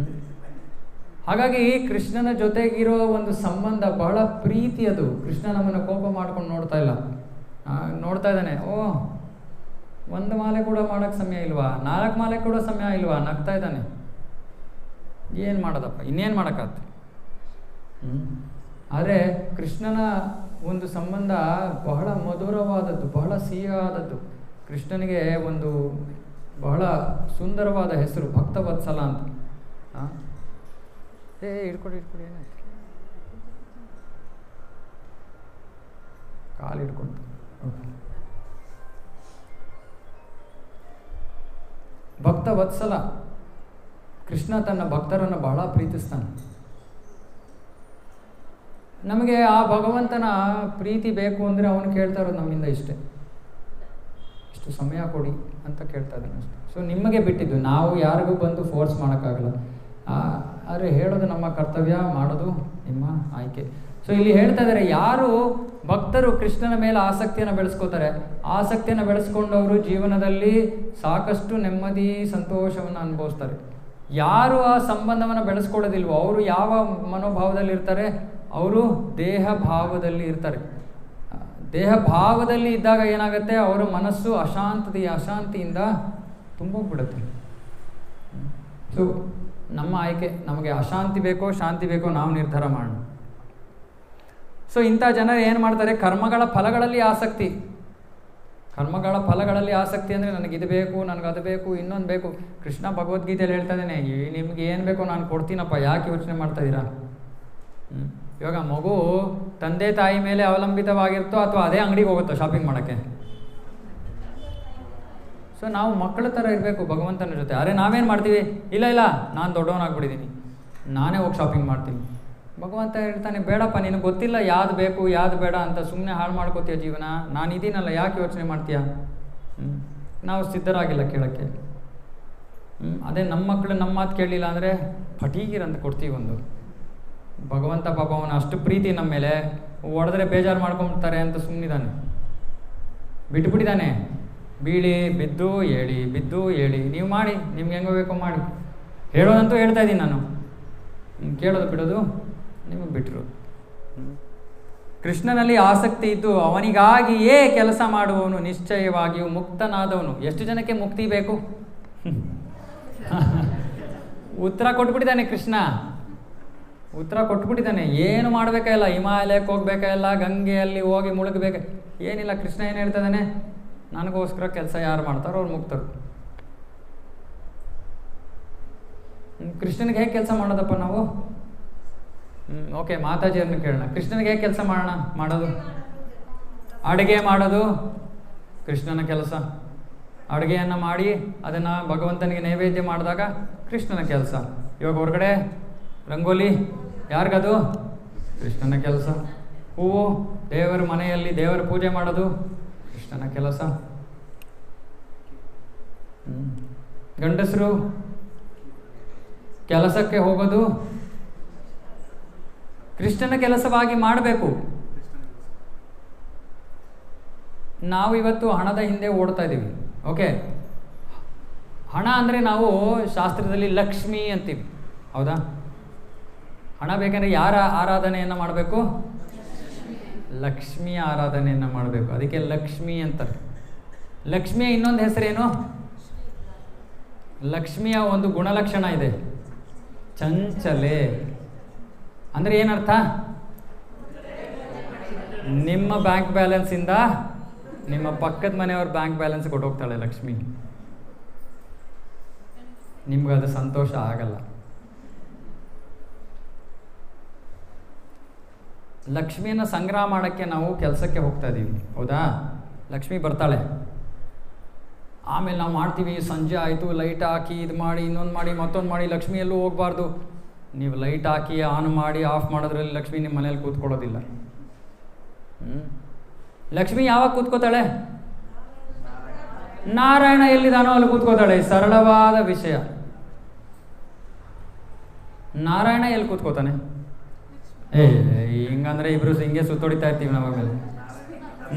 ಹಾಗಾಗಿ ಕೃಷ್ಣನ ಜೊತೆಗಿರೋ ಒಂದು ಸಂಬಂಧ ಬಹಳ ಪ್ರೀತಿಯದು. ಕೃಷ್ಣ ನಮ್ಮನ್ನು ಕೋಪ ಮಾಡ್ಕೊಂಡು ನೋಡ್ತಾ ಇಲ್ಲ, ನೋಡ್ತಾ ಇದ್ದಾನೆ. ಓ, ಒಂದು ಮಾಲೆ ಕೂಡ ಮಾಡೋಕ್ಕೆ ಸಮಯ ಇಲ್ವಾ, 4 ಮಾಲೆ ಕೂಡ ಸಮಯ ಇಲ್ವಾ, ನಗ್ತಾ ಇದ್ದಾನೆ. ಏನು ಮಾಡೋದಪ್ಪ, ಇನ್ನೇನು ಮಾಡೋಕ್ಕಾಗುತ್ತೆ. ಆದರೆ ಕೃಷ್ಣನ ಒಂದು ಸಂಬಂಧ ಬಹಳ ಮಧುರವಾದದ್ದು, ಬಹಳ ಸಿಹಿಯಾದದ್ದು. ಕೃಷ್ಣನಿಗೆ ಒಂದು ಬಹಳ ಸುಂದರವಾದ ಹೆಸರು ಭಕ್ತವತ್ಸಲ ಅಂತ. ಹಿಡ್ಕೊಡಿ ಏನಾಯ್ತು, ಕಾಲು ಹಿಡ್ಕೊಂಡು. ಭಕ್ತವತ್ಸಲ. ಕೃಷ್ಣ ತನ್ನ ಭಕ್ತರನ್ನು ಬಹಳ ಪ್ರೀತಿಸ್ತಾನೆ. ನಮಗೆ ಆ ಭಗವಂತನ ಪ್ರೀತಿ ಬೇಕು ಅಂದರೆ ಅವನು ಕೇಳ್ತಾ ಇರೋದು ನಮ್ಮಿಂದ ಇಷ್ಟೇ, ಇಷ್ಟು ಸಮಯ ಕೊಡಿ ಅಂತ ಕೇಳ್ತಾ ಇದ್ದಾನೆ ಅಷ್ಟೆ. ಸೊ ನಿಮಗೆ ಬಿಟ್ಟಿದ್ದು, ನಾವು ಯಾರಿಗೂ ಬಂದು ಫೋರ್ಸ್ ಮಾಡೋಕ್ಕಾಗಲ್ಲ. ಆದರೆ ಹೇಳೋದು ನಮ್ಮ ಕರ್ತವ್ಯ, ಮಾಡೋದು ನಿಮ್ಮ ಆಯ್ಕೆ. ಸೊ ಇಲ್ಲಿ ಹೇಳ್ತಾ ಇದ್ದಾರೆ, ಯಾರು ಭಕ್ತರು ಕೃಷ್ಣನ ಮೇಲೆ ಆಸಕ್ತಿಯನ್ನು ಬೆಳೆಸ್ಕೋತಾರೆ, ಆಸಕ್ತಿಯನ್ನು ಬೆಳೆಸ್ಕೊಂಡವರು ಜೀವನದಲ್ಲಿ ಸಾಕಷ್ಟು ನೆಮ್ಮದಿ ಸಂತೋಷವನ್ನು ಅನುಭವಿಸ್ತಾರೆ. ಯಾರು ಆ ಸಂಬಂಧವನ್ನು ಬೆಳೆಸ್ಕೊಳ್ಳೋದಿಲ್ವೋ ಅವರು ಯಾವ ಮನೋಭಾವದಲ್ಲಿ ಇರ್ತಾರೆ, ಅವರು ದೇಹ ಭಾವದಲ್ಲಿ ಇರ್ತಾರೆ. ದೇಹ ಭಾವದಲ್ಲಿ ಇದ್ದಾಗ ಏನಾಗುತ್ತೆ, ಅವರ ಮನಸ್ಸು ಅಶಾಂತಿಯಿಂದ ತುಂಬೋಗ್ಬಿಡುತ್ತೆ. ಸೊ ನಮ್ಮ ಆಯ್ಕೆ, ನಮಗೆ ಅಶಾಂತಿ ಬೇಕೋ ಶಾಂತಿ ಬೇಕೋ ನಾವು ನಿರ್ಧಾರ ಮಾಡೋಣ. ಸೊ ಇಂಥ ಜನರು ಏನು ಮಾಡ್ತಾರೆ, ಕರ್ಮಗಳ ಫಲಗಳಲ್ಲಿ ಆಸಕ್ತಿ. ಕರ್ಮಗಳ ಫಲಗಳಲ್ಲಿ ಆಸಕ್ತಿ ಅಂದರೆ ನನಗಿದು ಬೇಕು, ನನಗದು ಬೇಕು, ಇನ್ನೊಂದು ಬೇಕು. ಕೃಷ್ಣ ಭಗವದ್ಗೀತೆಯಲ್ಲಿ ಹೇಳ್ತಾ ಇದ್ದಾನೆ, ನಿಮ್ಗೆ ಏನು ಬೇಕೋ ನಾನು ಕೊಡ್ತೀನಪ್ಪ, ಯಾಕೆ ಯೋಚನೆ ಮಾಡ್ತಾ ಇದ್ದೀರಾ? ಇವಾಗ ಮಗು ತಂದೆ ತಾಯಿ ಮೇಲೆ ಅವಲಂಬಿತವಾಗಿರುತ್ತೋ ಅಥವಾ ಅದೇ ಅಂಗಡಿಗೆ ಹೋಗುತ್ತೋ ಶಾಪಿಂಗ್ ಮಾಡೋಕ್ಕೆ? ಸೊ ನಾವು ಮಕ್ಕಳ ಥರ ಇರಬೇಕು ಭಗವಂತನ ಜೊತೆ. ಅರೆ ನಾವೇನು ಮಾಡ್ತೀವಿ, ಇಲ್ಲ ನಾನು ದೊಡ್ಡವನಾಗ್ಬಿಟ್ಟಿದ್ದೀನಿ, ನಾನೇ ಹೋಗಿ ಶಾಪಿಂಗ್ ಮಾಡ್ತೀನಿ. ಭಗವಂತ ಹೇಳ್ತಾನೆ, ಬೇಡಪ್ಪ, ನಿನಗೆ ಗೊತ್ತಿಲ್ಲ ಯಾವ್ದು ಬೇಕು ಯಾವ್ದು ಬೇಡ ಅಂತ, ಸುಮ್ಮನೆ ಹಾಳು ಮಾಡ್ಕೋತೀಯ ಜೀವನ, ನಾನು ಇದೀನಲ್ಲ, ಯಾಕೆ ಯೋಚನೆ ಮಾಡ್ತೀಯ? ನಾವು ಸಿದ್ಧರಾಗಿಲ್ಲ ಕೇಳೋಕ್ಕೆ. ಅದೇ ನಮ್ಮ ಮಕ್ಕಳು ನಮ್ಮ ಮಾತು ಕೇಳಲಿಲ್ಲ ಅಂದರೆ ಫಟೀಗಿರಂತ ಕೊಡ್ತೀವಿ ಒಂದು. ಭಗವಂತ ಪಾಪ ಅವನ ಅಷ್ಟು ಪ್ರೀತಿ ನಮ್ಮ ಮೇಲೆ, ಹೊಡೆದ್ರೆ ಬೇಜಾರು ಮಾಡ್ಕೊಂಬಿಡ್ತಾರೆ ಅಂತ ಸುಮ್ಮನಿದ್ದಾನೆ, ಬಿಟ್ಬಿಟ್ಟಿದ್ದಾನೆ. ಬೀಳಿ ಬಿದ್ದು ಹೇಳಿ ನೀವು ಮಾಡಿ, ನಿಮ್ಗೆ ಹೆಂಗೋ ಬೇಕೋ ಮಾಡಿ. ಹೇಳೋದಂತೂ ಹೇಳ್ತಾ ಇದ್ದೀನಿ ನಾನು, ಕೇಳೋದು ಬಿಡೋದು ನಿಮಗೆ ಬಿಟ್ಟರು. ಕೃಷ್ಣನಲ್ಲಿ ಆಸಕ್ತಿ ಇದ್ದು ಅವನಿಗಾಗಿಯೇ ಕೆಲಸ ಮಾಡುವವನು ನಿಶ್ಚಯವಾಗಿಯೂ ಮುಕ್ತನಾದವನು. ಎಷ್ಟು ಜನಕ್ಕೆ ಮುಕ್ತಿ ಬೇಕು? ಉತ್ತರ ಕೊಟ್ಬಿಟ್ಟಿದ್ದಾನೆ ಕೃಷ್ಣ, ಉತ್ತರ ಕೊಟ್ಬಿಟ್ಟಿದ್ದಾನೆ. ಏನು ಮಾಡಬೇಕಾಗಿಲ್ಲ, ಹಿಮಾಲಯಕ್ಕೆ ಹೋಗ್ಬೇಕಾಗಿಲ್ಲ, ಗಂಗೆಯಲ್ಲಿ ಹೋಗಿ ಮುಳುಗಬೇಕು, ಏನಿಲ್ಲ. ಕೃಷ್ಣ ಏನು ಹೇಳ್ತಾ ಇದ್ದಾನೆ, ನನಗೋಸ್ಕರ ಕೆಲಸ ಯಾರು ಮಾಡ್ತಾರೋ ಅವ್ರು ಮುಕ್ತರು. ಕೃಷ್ಣನಿಗೆ ಹೇಗೆ ಕೆಲಸ ಮಾಡೋದಪ್ಪ ನಾವು? ಓಕೆ, ಮಾತಾಜಿಯವ್ರನ್ನ ಕೇಳೋಣ. ಕೃಷ್ಣನಿಗೆ ಹೇಗೆ ಕೆಲಸ ಮಾಡೋದು? ಅಡುಗೆ ಮಾಡೋದು ಕೃಷ್ಣನ ಕೆಲಸ. ಅಡುಗೆಯನ್ನು ಮಾಡಿ ಅದನ್ನು ಭಗವಂತನಿಗೆ ನೈವೇದ್ಯ ಮಾಡಿದಾಗ ಕೃಷ್ಣನ ಕೆಲಸ. ಇವಾಗ ಹೊರಗಡೆ ರಂಗೋಲಿ ಯಾರಿಗದು? ಕೃಷ್ಣನ ಕೆಲಸ. ಹೂವು ದೇವರ ಮನೆಯಲ್ಲಿ ದೇವರ ಪೂಜೆ ಮಾಡೋದು ಕೃಷ್ಣನ ಕೆಲಸ. ಗಂಡಸರು ಕೆಲಸಕ್ಕೆ ಹೋಗೋದು ಕೃಷ್ಣನ ಕೆಲಸವಾಗಿ ಮಾಡಬೇಕು. ನಾವು ಇವತ್ತು ಹಣದ ಹಿಂದೆ ಓಡ್ತಾ ಇದ್ದೀವಿ. ಓಕೆ, ಹಣ ಅಂದರೆ ನಾವು ಶಾಸ್ತ್ರದಲ್ಲಿ ಲಕ್ಷ್ಮಿ ಅಂತೀವಿ, ಹೌದಾ? ಹಣ ಬೇಕಂದರೆ ಯಾರ ಆರಾಧನೆಯನ್ನು ಮಾಡಬೇಕು? ಲಕ್ಷ್ಮಿಯ ಆರಾಧನೆಯನ್ನು ಮಾಡಬೇಕು. ಅದಕ್ಕೆ ಲಕ್ಷ್ಮಿ ಅಂತಾರೆ. ಲಕ್ಷ್ಮಿಯ ಇನ್ನೊಂದು ಹೆಸರೇನು? ಲಕ್ಷ್ಮಿಯ ಒಂದು ಗುಣಲಕ್ಷಣ ಇದೆ, ಚಂಚಲೆ. ಅಂದರೆ ಏನರ್ಥ? ನಿಮ್ಮ ಬ್ಯಾಂಕ್ ಬ್ಯಾಲೆನ್ಸಿಂದ ನಿಮ್ಮ ಪಕ್ಕದ ಮನೆಯವ್ರ ಬ್ಯಾಂಕ್ ಬ್ಯಾಲೆನ್ಸ್ ಕೊಟ್ಟೋಗ್ತಾಳೆ ಲಕ್ಷ್ಮಿ. ನಿಮ್ಗದು ಸಂತೋಷ ಆಗಲ್ಲ. ಲಕ್ಷ್ಮಿಯನ್ನು ಸಂಗ್ರಹ ಮಾಡೋಕ್ಕೆ ನಾವು ಕೆಲಸಕ್ಕೆ ಹೋಗ್ತಾ ಇದ್ದೀವಿ, ಹೌದಾ? ಲಕ್ಷ್ಮಿ ಬರ್ತಾಳೆ, ಆಮೇಲೆ ನಾವು ಮಾಡ್ತೀವಿ, ಸಂಜೆ ಆಯಿತು, ಲೈಟ್ ಹಾಕಿ ಇದು ಮಾಡಿ ಇನ್ನೊಂದು ಮಾಡಿ ಮತ್ತೊಂದು ಮಾಡಿ. ಲಕ್ಷ್ಮಿ ಎಲ್ಲೂ ಹೋಗಬಾರ್ದು. ನೀವು ಲೈಟ್ ಹಾಕಿ ಆನ್ ಮಾಡಿ ಆಫ್ ಮಾಡೋದ್ರಲ್ಲಿ ಲಕ್ಷ್ಮಿ ನಿಮ್ಮ ಮನೇಲಿ ಕೂತ್ಕೊಳ್ಳೋದಿಲ್ಲ. ಲಕ್ಷ್ಮಿ ಯಾವಾಗ ಕೂತ್ಕೋತಾಳೆ? ನಾರಾಯಣ ಎಲ್ಲಿದ್ದಾನೋ ಅಲ್ಲಿ ಕೂತ್ಕೋತಾಳೆ. ಸರಳವಾದ ವಿಷಯ. ನಾರಾಯಣ ಎಲ್ಲಿ ಕೂತ್ಕೋತಾನೆ? ಹಿಂಗಂದ್ರೆ ಇಬ್ರು ಹಿಂಗೆ ಸುತ್ತೊಡಿತಾ ಇರ್ತೀವಿ ನಾವು. ಆಮೇಲೆ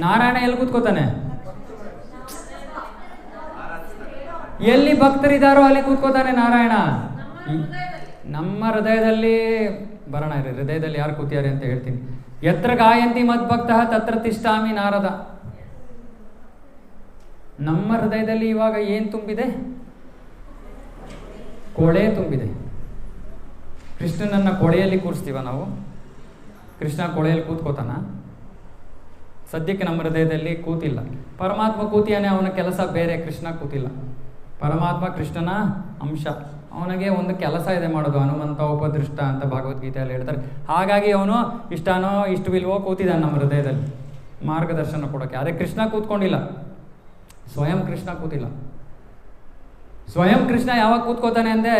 ನಾರಾಯಣ ಎಲ್ಲಿ ಕೂತ್ಕೋತಾನೆ? ಎಲ್ಲಿ ಭಕ್ತರಿದ್ದಾರೋ ಅಲ್ಲಿ ಕೂತ್ಕೋತಾನೆ ನಾರಾಯಣ. ನಮ್ಮ ಹೃದಯದಲ್ಲಿ ಬರೋಣ ಇರಿ. ಹೃದಯದಲ್ಲಿ ಯಾರು ಕೂತಿದ್ದಾರೆ ಅಂತ ಹೇಳ್ತೀನಿ. ಯತ್ರ ಗಾಯಂತಿ ಮದ್ಭಕ್ತ ತತ್ರ ತಿಷ್ಠಾಮಿ ನಾರದ. ನಮ್ಮ ಹೃದಯದಲ್ಲಿ ಇವಾಗ ಏನು ತುಂಬಿದೆ? ಕೊಳೆ ತುಂಬಿದೆ. ಕೃಷ್ಣನನ್ನ ಕೊಳೆಯಲ್ಲಿ ಕೂರಿಸ್ತೀವ ನಾವು? ಕೃಷ್ಣ ಕೊಳೆಯಲ್ಲಿ ಕೂತ್ಕೋತಾನ? ಸದ್ಯಕ್ಕೆ ನಮ್ಮ ಹೃದಯದಲ್ಲಿ ಕೂತಿಲ್ಲ. ಪರಮಾತ್ಮ ಕೂತಿಯಾನೆ, ಅವನ ಕೆಲಸ ಬೇರೆ. ಕೃಷ್ಣ ಕೂತಿಲ್ಲ. ಪರಮಾತ್ಮ ಕೃಷ್ಣನ ಅಂಶ. ಅವನಿಗೆ ಒಂದು ಕೆಲಸ ಇದೆ ಮಾಡೋದು. ಹನುಮಂತ ಉಪದೃಷ್ಟ ಅಂತ ಭಗವದ್ಗೀತೆಯಲ್ಲಿ ಹೇಳ್ತಾರೆ. ಹಾಗಾಗಿ ಅವನು ಇಷ್ಟನೋ ಇಷ್ಟವಿಲ್ವೋ ಕೂತಿದ್ದಾನೆ ನಮ್ಮ ಹೃದಯದಲ್ಲಿ ಮಾರ್ಗದರ್ಶನ ಕೊಡೋಕ್ಕೆ. ಆದರೆ ಕೃಷ್ಣ ಕೂತ್ಕೊಂಡಿಲ್ಲ. ಸ್ವಯಂ ಕೃಷ್ಣ ಕೂತಿಲ್ಲ. ಸ್ವಯಂ ಕೃಷ್ಣ ಯಾವಾಗ ಕೂತ್ಕೋತಾನೆ ಅಂದರೆ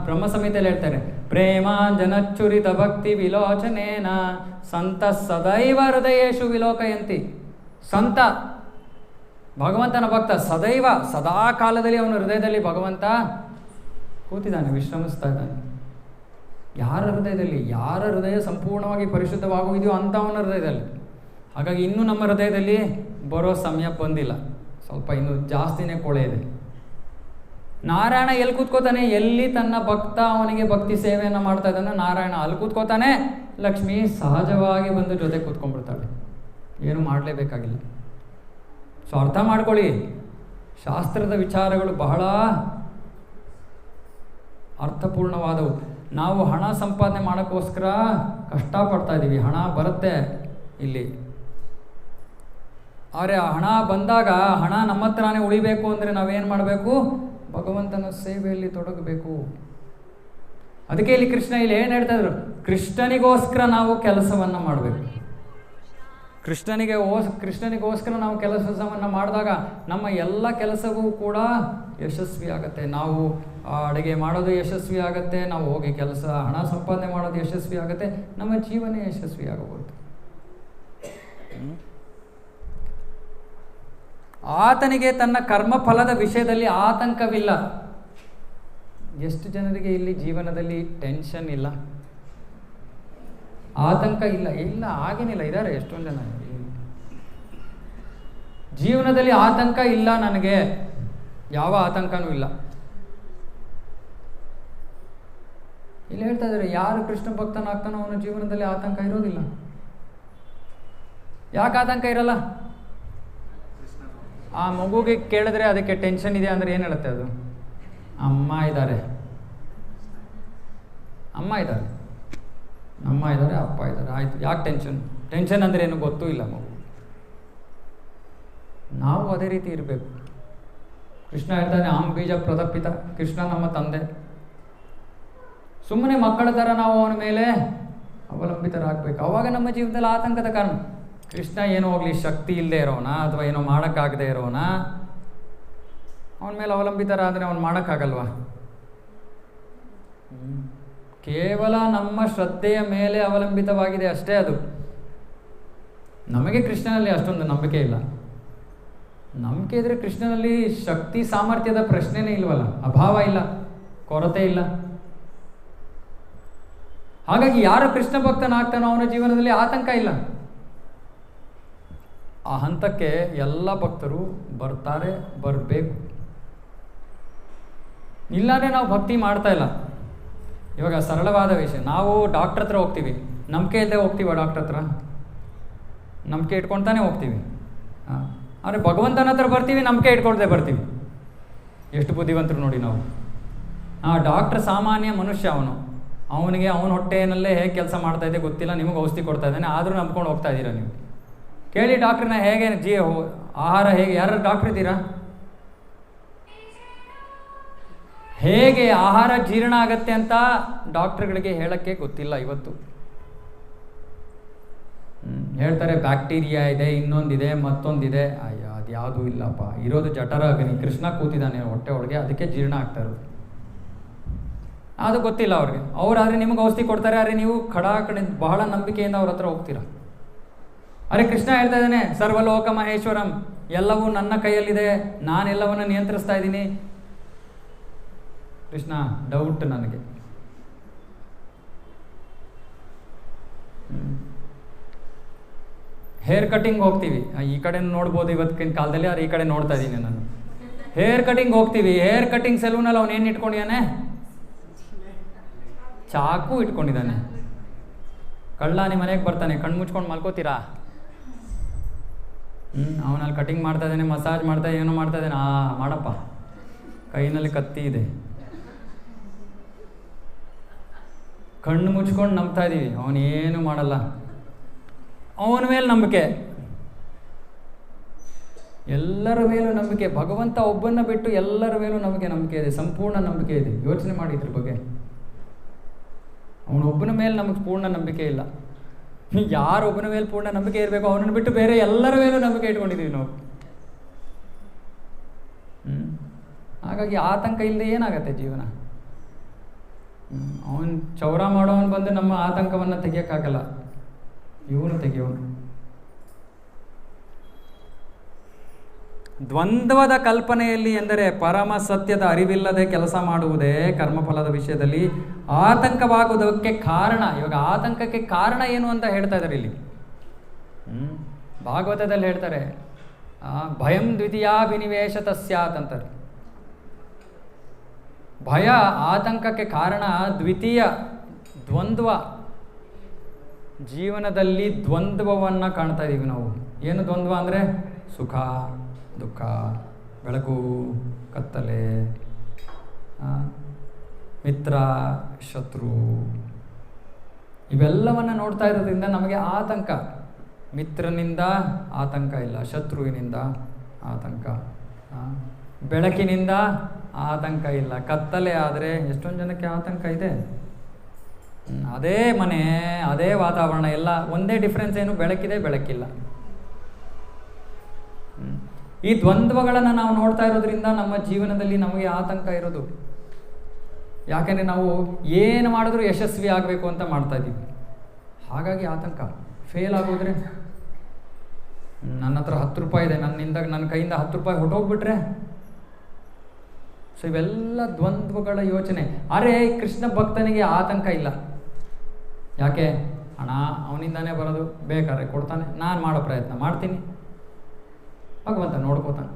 ಬ್ರಹ್ಮ ಸಂಹಿತೆಯಲ್ಲಿ ಹೇಳ್ತಾರೆ, ಪ್ರೇಮಾಂಜನಚ್ಚುರಿತ ಭಕ್ತಿ ವಿಲೋಚನೇನ ಸಂತ ಸದೈವ ಹೃದಯೇಶು ವಿಲೋಕಯಂತಿ. ಸಂತ ಭಗವಂತನ ಭಕ್ತ ಸದೈವ ಸದಾ ಕಾಲದಲ್ಲಿ ಅವನ ಹೃದಯದಲ್ಲಿ ಭಗವಂತ ಕೂತಿದ್ದಾನೆ, ವಿಶ್ರಮಿಸ್ತಾ ಇದ್ದಾನೆ. ಯಾರ ಹೃದಯದಲ್ಲಿ? ಯಾರ ಹೃದಯ ಸಂಪೂರ್ಣವಾಗಿ ಪರಿಶುದ್ಧವಾಗುವುದೆಯೋ ಅಂಥವನ ಹೃದಯದಲ್ಲಿ. ಹಾಗಾಗಿ ಇನ್ನೂ ನಮ್ಮ ಹೃದಯದಲ್ಲಿ ಬರೋ ಸಮಯ ಬಂದಿಲ್ಲ. ಸ್ವಲ್ಪ ಇನ್ನೂ ಜಾಸ್ತಿನೇ ಕೊಳೆ ಇದೆ. ನಾರಾಯಣ ಎಲ್ಲಿ ಕೂತ್ಕೋತಾನೆ? ಎಲ್ಲಿ ತನ್ನ ಭಕ್ತ ಅವನಿಗೆ ಭಕ್ತಿ ಸೇವೆಯನ್ನು ಮಾಡ್ತಾ ಇದ್ದಾನೆ ನಾರಾಯಣ ಅಲ್ಲಿ ಕೂತ್ಕೋತಾನೆ. ಲಕ್ಷ್ಮಿ ಸಹಜವಾಗಿ ಬಂದು ಜೊತೆ ಕೂತ್ಕೊಂಡ್ಬಿಡ್ತಾಳೆ. ಏನು ಮಾಡಲೇಬೇಕಾಗಿಲ್ಲ. ಸೊ ಅರ್ಥ ಮಾಡ್ಕೊಳ್ಳಿ, ಶಾಸ್ತ್ರದ ವಿಚಾರಗಳು ಬಹಳ ಅರ್ಥಪೂರ್ಣವಾದವು. ನಾವು ಹಣ ಸಂಪಾದನೆ ಮಾಡೋಕ್ಕೋಸ್ಕರ ಕಷ್ಟಪಡ್ತಾ ಇದ್ದೀವಿ. ಹಣ ಬರುತ್ತೆ ಇಲ್ಲಿ. ಆದರೆ ಆ ಹಣ ಬಂದಾಗ ಹಣ ನಮ್ಮ ಹತ್ರನೇ ಉಳಿಬೇಕು ಅಂದರೆ ನಾವೇನು ಮಾಡಬೇಕು? ಭಗವಂತನ ಸೇವೆಯಲ್ಲಿ ತೊಡಗಬೇಕು. ಅದಕ್ಕೆ ಇಲ್ಲಿ ಕೃಷ್ಣ ಇಲ್ಲಿ ಏನು ಹೇಳ್ತಾ ಇದ್ರು? ಕೃಷ್ಣನಿಗೋಸ್ಕರ ನಾವು ಕೆಲಸವನ್ನು ಮಾಡಬೇಕು. ಕೃಷ್ಣನಿಗೋಸ್ಕರ ನಾವು ಕೆಲಸವನ್ನು ಮಾಡಿದಾಗ ನಮ್ಮ ಎಲ್ಲ ಕೆಲಸವೂ ಕೂಡ ಯಶಸ್ವಿ ಆಗುತ್ತೆ. ನಾವು ಅಡುಗೆ ಮಾಡೋದು ಯಶಸ್ವಿ ಆಗುತ್ತೆ. ನಾವು ಹೋಗಿ ಹಣ ಸಂಪಾದನೆ ಮಾಡೋದು ಯಶಸ್ವಿ ಆಗುತ್ತೆ. ನಮ್ಮ ಜೀವನ ಯಶಸ್ವಿ ಆಗಬಹುದು. ಆತನಿಗೆ ತನ್ನ ಕರ್ಮಫಲದ ವಿಷಯದಲ್ಲಿ ಆತಂಕವಿಲ್ಲ. ಎಷ್ಟು ಜನರಿಗೆ ಇಲ್ಲಿ ಜೀವನದಲ್ಲಿ ಟೆನ್ಷನ್ ಇಲ್ಲ, ಆತಂಕ ಇಲ್ಲ? ಇಲ್ಲ, ಹಾಗೇನಿಲ್ಲ. ಇದ್ದಾರೆ ಎಷ್ಟೊಂದು ಜನ ಜೀವನದಲ್ಲಿ ಆತಂಕ ಇಲ್ಲ. ನನಗೆ ಯಾವ ಆತಂಕನೂ ಇಲ್ಲ. ಇಲ್ಲಿ ಹೇಳ್ತಾ ಇದ್ದಾರೆ, ಯಾರು ಕೃಷ್ಣ ಭಕ್ತನಾಗ್ತಾನೋ ಅವನ ಜೀವನದಲ್ಲಿ ಆತಂಕ ಇರೋದಿಲ್ಲ. ಯಾಕೆ ಆತಂಕ ಇರಲ್ಲ? ಆ ಮಗುಗೆ ಕೇಳಿದ್ರೆ ಅದಕ್ಕೆ ಟೆನ್ಷನ್ ಇದೆ ಅಂದರೆ ಏನು ಹೇಳುತ್ತೆ ಅದು? ಅಮ್ಮ ಇದ್ದಾರೆ, ಅಮ್ಮ ಇದ್ದಾರೆ, ಅಪ್ಪ ಇದ್ದಾರೆ, ಆಯಿತು. ಯಾಕೆ ಟೆನ್ಷನ್ ಅಂದರೆ ಏನು ಗೊತ್ತೂ ಇಲ್ಲ ಮಗು. ನಾವು ಅದೇ ರೀತಿ ಇರಬೇಕು. ಕೃಷ್ಣ ಹೇಳ್ತಾನೆ, ಬೀಜ ಪ್ರದಪಿತ. ಕೃಷ್ಣ ನಮ್ಮ ತಂದೆ. ಸುಮ್ಮನೆ ಮಕ್ಕಳ ಥರ ನಾವು ಅವನ ಮೇಲೆ ಅವಲಂಬಿತರಾಗಬೇಕು. ಅವಾಗ ನಮ್ಮ ಜೀವನದಲ್ಲಿ ಆತಂಕದ ಕಾರಣ. ಕೃಷ್ಣ ಏನೋ ಹೋಗಲಿ, ಶಕ್ತಿ ಇಲ್ಲದೆ ಇರೋಣ ಅಥವಾ ಏನೋ ಮಾಡೋಕ್ಕಾಗದೆ ಇರೋಣ, ಅವನ ಮೇಲೆ ಅವಲಂಬಿತರಾದರೆ ಅವನು ಮಾಡೋಕ್ಕಾಗಲ್ವಾ? ಕೇವಲ ನಮ್ಮ ಶ್ರದ್ಧೆಯ ಮೇಲೆ ಅವಲಂಬಿತವಾಗಿದೆ ಅಷ್ಟೇ ಅದು. ನಮಗೆ ಕೃಷ್ಣನಲ್ಲಿ ಅಷ್ಟೊಂದು ನಂಬಿಕೆ ಇಲ್ಲ. ನಂಬಿಕೆ ಇದ್ರೆ ಕೃಷ್ಣನಲ್ಲಿ ಶಕ್ತಿ ಸಾಮರ್ಥ್ಯದ ಪ್ರಶ್ನೆನೇ ಇಲ್ವಲ್ಲ. ಅಭಾವ ಇಲ್ಲ, ಕೊರತೆ ಇಲ್ಲ. ಹಾಗಾಗಿ ಯಾರು ಕೃಷ್ಣ ಭಕ್ತನಾಗ್ತಾನೋ ಅವನ ಜೀವನದಲ್ಲಿ ಆತಂಕ ಇಲ್ಲ. ಆ ಹಂತಕ್ಕೆ ಎಲ್ಲ ಭಕ್ತರು ಬರ್ತಾರೆ, ಬರಬೇಕು. ಇಲ್ಲಾಂದರೆ ನಾವು ಭಕ್ತಿ ಮಾಡ್ತಾ ಇಲ್ಲ. ಇವಾಗ ಸರಳವಾದ ವಿಷಯ, ನಾವು ಡಾಕ್ಟ್ರ್ ಹತ್ರ ಹೋಗ್ತೀವಿ, ನಂಬಿಕೆ ಇಲ್ಲದೆ ಹೋಗ್ತೀವ ಡಾಕ್ಟ್ರ್ ಹತ್ರ? ನಂಬಿಕೆ ಇಟ್ಕೊಳ್ತಾನೆ ಹೋಗ್ತೀವಿ. ಆದರೆ ಭಗವಂತನ ಹತ್ರ ಬರ್ತೀವಿ, ನಂಬಿಕೆ ಇಟ್ಕೊಳ್ದೆ ಬರ್ತೀವಿ. ಎಷ್ಟು ಬುದ್ಧಿವಂತರು ನೋಡಿ ನಾವು. ಡಾಕ್ಟ್ರ್ ಸಾಮಾನ್ಯ ಮನುಷ್ಯ, ಅವನು ಅವನಿಗೆ ಅವನ ಹೊಟ್ಟೆಯಲ್ಲೇ ಹೇಗೆ ಕೆಲಸ ಮಾಡ್ತಾ ಇದೆ ಗೊತ್ತಿಲ್ಲ, ನಿಮಗೆ ಔಷಧಿ ಕೊಡ್ತಾ ಇದ್ದಾನೆ, ಆದರೂ ನಂಬ್ಕೊಂಡು ಹೋಗ್ತಾ ಇದ್ದೀರಾ ನೀವು. ಕೇಳಿ ಡಾಕ್ಟ್ರನ್ನ, ಹೇಗೆ ಆಹಾರ ಹೇಗೆ, ಯಾರು ಡಾಕ್ಟ್ರ್ ಇದ್ದೀರಾ? ಹೇಗೆ ಆಹಾರ ಜೀರ್ಣ ಆಗತ್ತೆ ಅಂತ ಡಾಕ್ಟ್ರುಗಳಿಗೆ ಹೇಳಕ್ಕೆ ಗೊತ್ತಿಲ್ಲ ಇವತ್ತು. ಹೇಳ್ತಾರೆ ಬ್ಯಾಕ್ಟೀರಿಯಾ ಇದೆ, ಇನ್ನೊಂದಿದೆ, ಮತ್ತೊಂದಿದೆ. ಅಯ್ಯೋ ಅದು ಯಾವುದೂ ಇಲ್ಲಪ್ಪ, ಇರೋದು ಜಠರ ಅಗ್ನಿ, ಕೃಷ್ಣ ಕೂತಿದ್ದಾನೆ ಹೊಟ್ಟೆ ಒಳಗೆ, ಅದಕ್ಕೆ ಜೀರ್ಣ ಆಗ್ತಾ ಇರೋದು. ಅದು ಗೊತ್ತಿಲ್ಲ ಅವ್ರಿಗೆ. ಅವರಾದ್ರೆ ನಿಮಗೆ ಔಷಧಿ ಕೊಡ್ತಾರೆ, ಆದರೆ ನೀವು ಕಡೆ ಬಹಳ ನಂಬಿಕೆಯಿಂದ ಅವ್ರ ಹತ್ರ ಹೋಗ್ತೀರಾ. ಅರೆ ಕೃಷ್ಣ ಹೇಳ್ತಾ ಇದ್ದಾನೆ, ಸರ್ವಲೋಕ ಮಹೇಶ್ವರಂ, ಎಲ್ಲವೂ ನನ್ನ ಕೈಯಲ್ಲಿದೆ, ನಾನೆಲ್ಲವನ್ನು ನಿಯಂತ್ರಿಸ್ತಾ ಇದ್ದೀನಿ. ಕೃಷ್ಣ ಡೌಟ್ ನನಗೆ. ಹೇರ್ ಕಟಿಂಗ್ ಹೋಗ್ತೀವಿ, ಈ ಕಡೆ ನೋಡ್ಬೋದು ಇವತ್ತಿನ ಕಾಲದಲ್ಲಿ, ಆದರೆ ಈ ಕಡೆ ನೋಡ್ತಾ ಇದ್ದೀನಿ ನಾನು. ಹೇರ್ ಕಟಿಂಗ್ ಹೋಗ್ತೀವಿ, ಹೇರ್ ಕಟಿಂಗ್ ಸೆಲೂನಲ್ಲಿ ಅವನು ಏನು ಇಟ್ಕೊಂಡಿದ್ದಾನೆ? ಚಾಕು ಇಟ್ಕೊಂಡಿದ್ದಾನೆ. ಕಳ್ಳ ನಿಮ್ಮ ಮನೆಗೆ ಬರ್ತಾನೆ, ಕಣ್ಣು ಮುಚ್ಕೊಂಡು ಮಲ್ಕೋತೀರಾ? ಅವನಲ್ಲಿ ಕಟಿಂಗ್ ಮಾಡ್ತಾ ಇದ್ದಾನೆ, ಮಸಾಜ್ ಮಾಡ್ತಾ ಏನೋ ಮಾಡ್ತಾ ಇದ್ದಾನೆ. ಮಾಡಪ್ಪ, ಕೈನಲ್ಲಿ ಕತ್ತಿ ಇದೆ. ಕಣ್ಣು ಮುಚ್ಕೊಂಡು ನಂಬ್ತಾ ಇದ್ದೀವಿ, ಅವನೇನು ಮಾಡಲ್ಲ. ಅವನ ಮೇಲೆ ನಂಬಿಕೆ, ಎಲ್ಲರ ಮೇಲೂ ನಂಬಿಕೆ. ಭಗವಂತ ಒಬ್ಬನ್ನ ಬಿಟ್ಟು ಎಲ್ಲರ ಮೇಲೂ ನಂಬಿಕೆ ಇದೆ, ಸಂಪೂರ್ಣ ನಂಬಿಕೆ ಇದೆ. ಯೋಚನೆ ಮಾಡಿ ಇದ್ರ ಬಗ್ಗೆ. ಅವನೊಬ್ಬನ ಮೇಲೆ ನಮಗೆ ಪೂರ್ಣ ನಂಬಿಕೆ ಇಲ್ಲ. ಯಾರೊಬ್ಬನ ಮೇಲೆ ಪೂರ್ಣ ನಂಬಿಕೆ ಇರಬೇಕು, ಅವನನ್ನು ಬಿಟ್ಟು ಬೇರೆ ಎಲ್ಲರ ಮೇಲೂ ನಂಬಿಕೆ ಇಟ್ಕೊಂಡಿದ್ದೀವಿ ನಾವು. ಹಾಗಾಗಿ ಆತಂಕ ಇಲ್ಲದೆ ಏನಾಗತ್ತೆ ಜೀವನ? ಅವನು ಚೌರ ಮಾಡೋವನು ಬಂದು ನಮ್ಮ ಆತಂಕವನ್ನು ತೆಗಿಯೋಕ್ಕಾಗಲ್ಲ, ಇವನು ತೆಗೆಯೋನು. ದ್ವಂದ್ವದ ಕಲ್ಪನೆಯಲ್ಲಿ ಎಂದರೆ ಪರಮ ಸತ್ಯದ ಅರಿವಿಲ್ಲದೆ ಕೆಲಸ ಮಾಡುವುದೇ ಕರ್ಮಫಲದ ವಿಷಯದಲ್ಲಿ ಆತಂಕವಾಗುವುದಕ್ಕೆ ಕಾರಣ. ಇವಾಗ ಆತಂಕಕ್ಕೆ ಕಾರಣ ಏನು ಅಂತ ಹೇಳ್ತಾ ಇದ್ದಾರೆ ಇಲ್ಲಿ. ಭಾಗವತದಲ್ಲಿ ಹೇಳ್ತಾರೆ, ಭಯಂ ದ್ವಿತೀಯಾಭಿನಿವೇಶತ ಸ್ಯಾತ್ ಅಂತಾರೆ. ಭಯ ಆತಂಕಕ್ಕೆ ಕಾರಣ ದ್ವಿತೀಯ ದ್ವಂದ್ವ. ಜೀವನದಲ್ಲಿ ದ್ವಂದ್ವವನ್ನು ಕಾಣ್ತಾ ಇದ್ದೀವಿ ನಾವು. ಏನು ದ್ವಂದ್ವ ಅಂದರೆ? ಸುಖ ದುಃಖ, ಬೆಳಕು ಕತ್ತಲೆ, ಮಿತ್ರ ಶತ್ರು, ಇವೆಲ್ಲವನ್ನು ನೋಡ್ತಾ ಇರೋದ್ರಿಂದ ನಮಗೆ ಆತಂಕ. ಮಿತ್ರನಿಂದ ಆತಂಕ ಇಲ್ಲ, ಶತ್ರುವಿನಿಂದ ಆತಂಕ, ಬೆಳಕಿನಿಂದ ಆತಂಕ ಇಲ್ಲ. ಕತ್ತಲೆ ಆದರೆ ಎಷ್ಟೊಂದು ಜನಕ್ಕೆ ಆತಂಕ ಇದೆ. ಅದೇ ಮನೆ, ಅದೇ ವಾತಾವರಣ, ಎಲ್ಲ ಒಂದೇ ಡಿಫ್ರೆನ್ಸ್ ಏನು? ಬೆಳಕಿದೆ, ಬೆಳಕಿಲ್ಲ. ಈ ದ್ವಂದ್ವಗಳನ್ನು ನಾವು ನೋಡ್ತಾ ಇರೋದ್ರಿಂದ ನಮ್ಮ ಜೀವನದಲ್ಲಿ ನಮಗೆ ಆತಂಕ ಇರೋದು. ಯಾಕೆಂದರೆ ನಾವು ಏನು ಮಾಡಿದ್ರೂ ಯಶಸ್ವಿ ಆಗಬೇಕು ಅಂತ ಮಾಡ್ತಾ ಇದ್ದೀವಿ, ಹಾಗಾಗಿ ಆತಂಕ. ಫೇಲ್ ಆಗೋದ್ರೆ, ನನ್ನ ಹತ್ರ 10 ರೂಪಾಯಿ ಇದೆ, ನನ್ನ ಕೈಯಿಂದ 10 ರೂಪಾಯಿ ಹೊಟ್ಟೋಗ್ಬಿಟ್ರೆ. ಸೊ ಇವೆಲ್ಲ ದ್ವಂದ್ವಗಳ ಯೋಚನೆ. ಅರೆ ಕೃಷ್ಣ ಭಕ್ತನಿಗೆ ಆತಂಕ ಇಲ್ಲ. ಯಾಕೆ? ಹಣ ಅವನಿಂದಾನೇ ಬರೋದು, ಬೇಕಾದ್ರೆ ಕೊಡ್ತಾನೆ, ನಾನು ಮಾಡೋ ಪ್ರಯತ್ನ ಮಾಡ್ತೀನಿ, ಭಗವಂತ ನೋಡ್ಕೋತಾನೆ.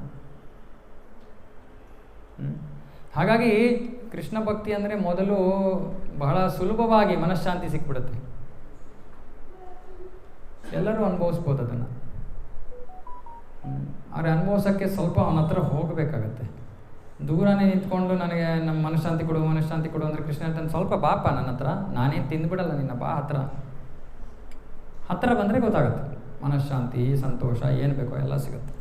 ಹಾಗಾಗಿ ಕೃಷ್ಣ ಭಕ್ತಿ ಅಂದರೆ ಮೊದಲು ಬಹಳ ಸುಲಭವಾಗಿ ಮನಃಶಾಂತಿ ಸಿಕ್ಬಿಡುತ್ತೆ. ಎಲ್ಲರೂ ಅನುಭವಿಸ್ಬೋದು ಅದನ್ನು. ಆದರೆ ಅನುಭವಿಸೋಕ್ಕೆ ಸ್ವಲ್ಪ ಅವನ ಹತ್ರ ಹೋಗಬೇಕಾಗತ್ತೆ. ದೂರನೇ ನಿಂತ್ಕೊಂಡು ನನಗೆ ನಮ್ಮ ಮನಃಶಾಂತಿ ಕೊಡು ಅಂದರೆ ಕೃಷ್ಣ ಹೇಳ್ತಾನೆ, ಸ್ವಲ್ಪ ಬಾಪ ನನ್ನ ಹತ್ರ, ನಾನೇನು ತಿಂದುಬಿಡಲ್ಲ ನಿನ್ನ, ಬಾ ಹತ್ರ ಬಂದರೆ ಗೊತ್ತಾಗುತ್ತೆ. ಮನಃಶಾಂತಿ, ಸಂತೋಷ, ಏನು ಬೇಕೋ ಎಲ್ಲ ಸಿಗುತ್ತೆ.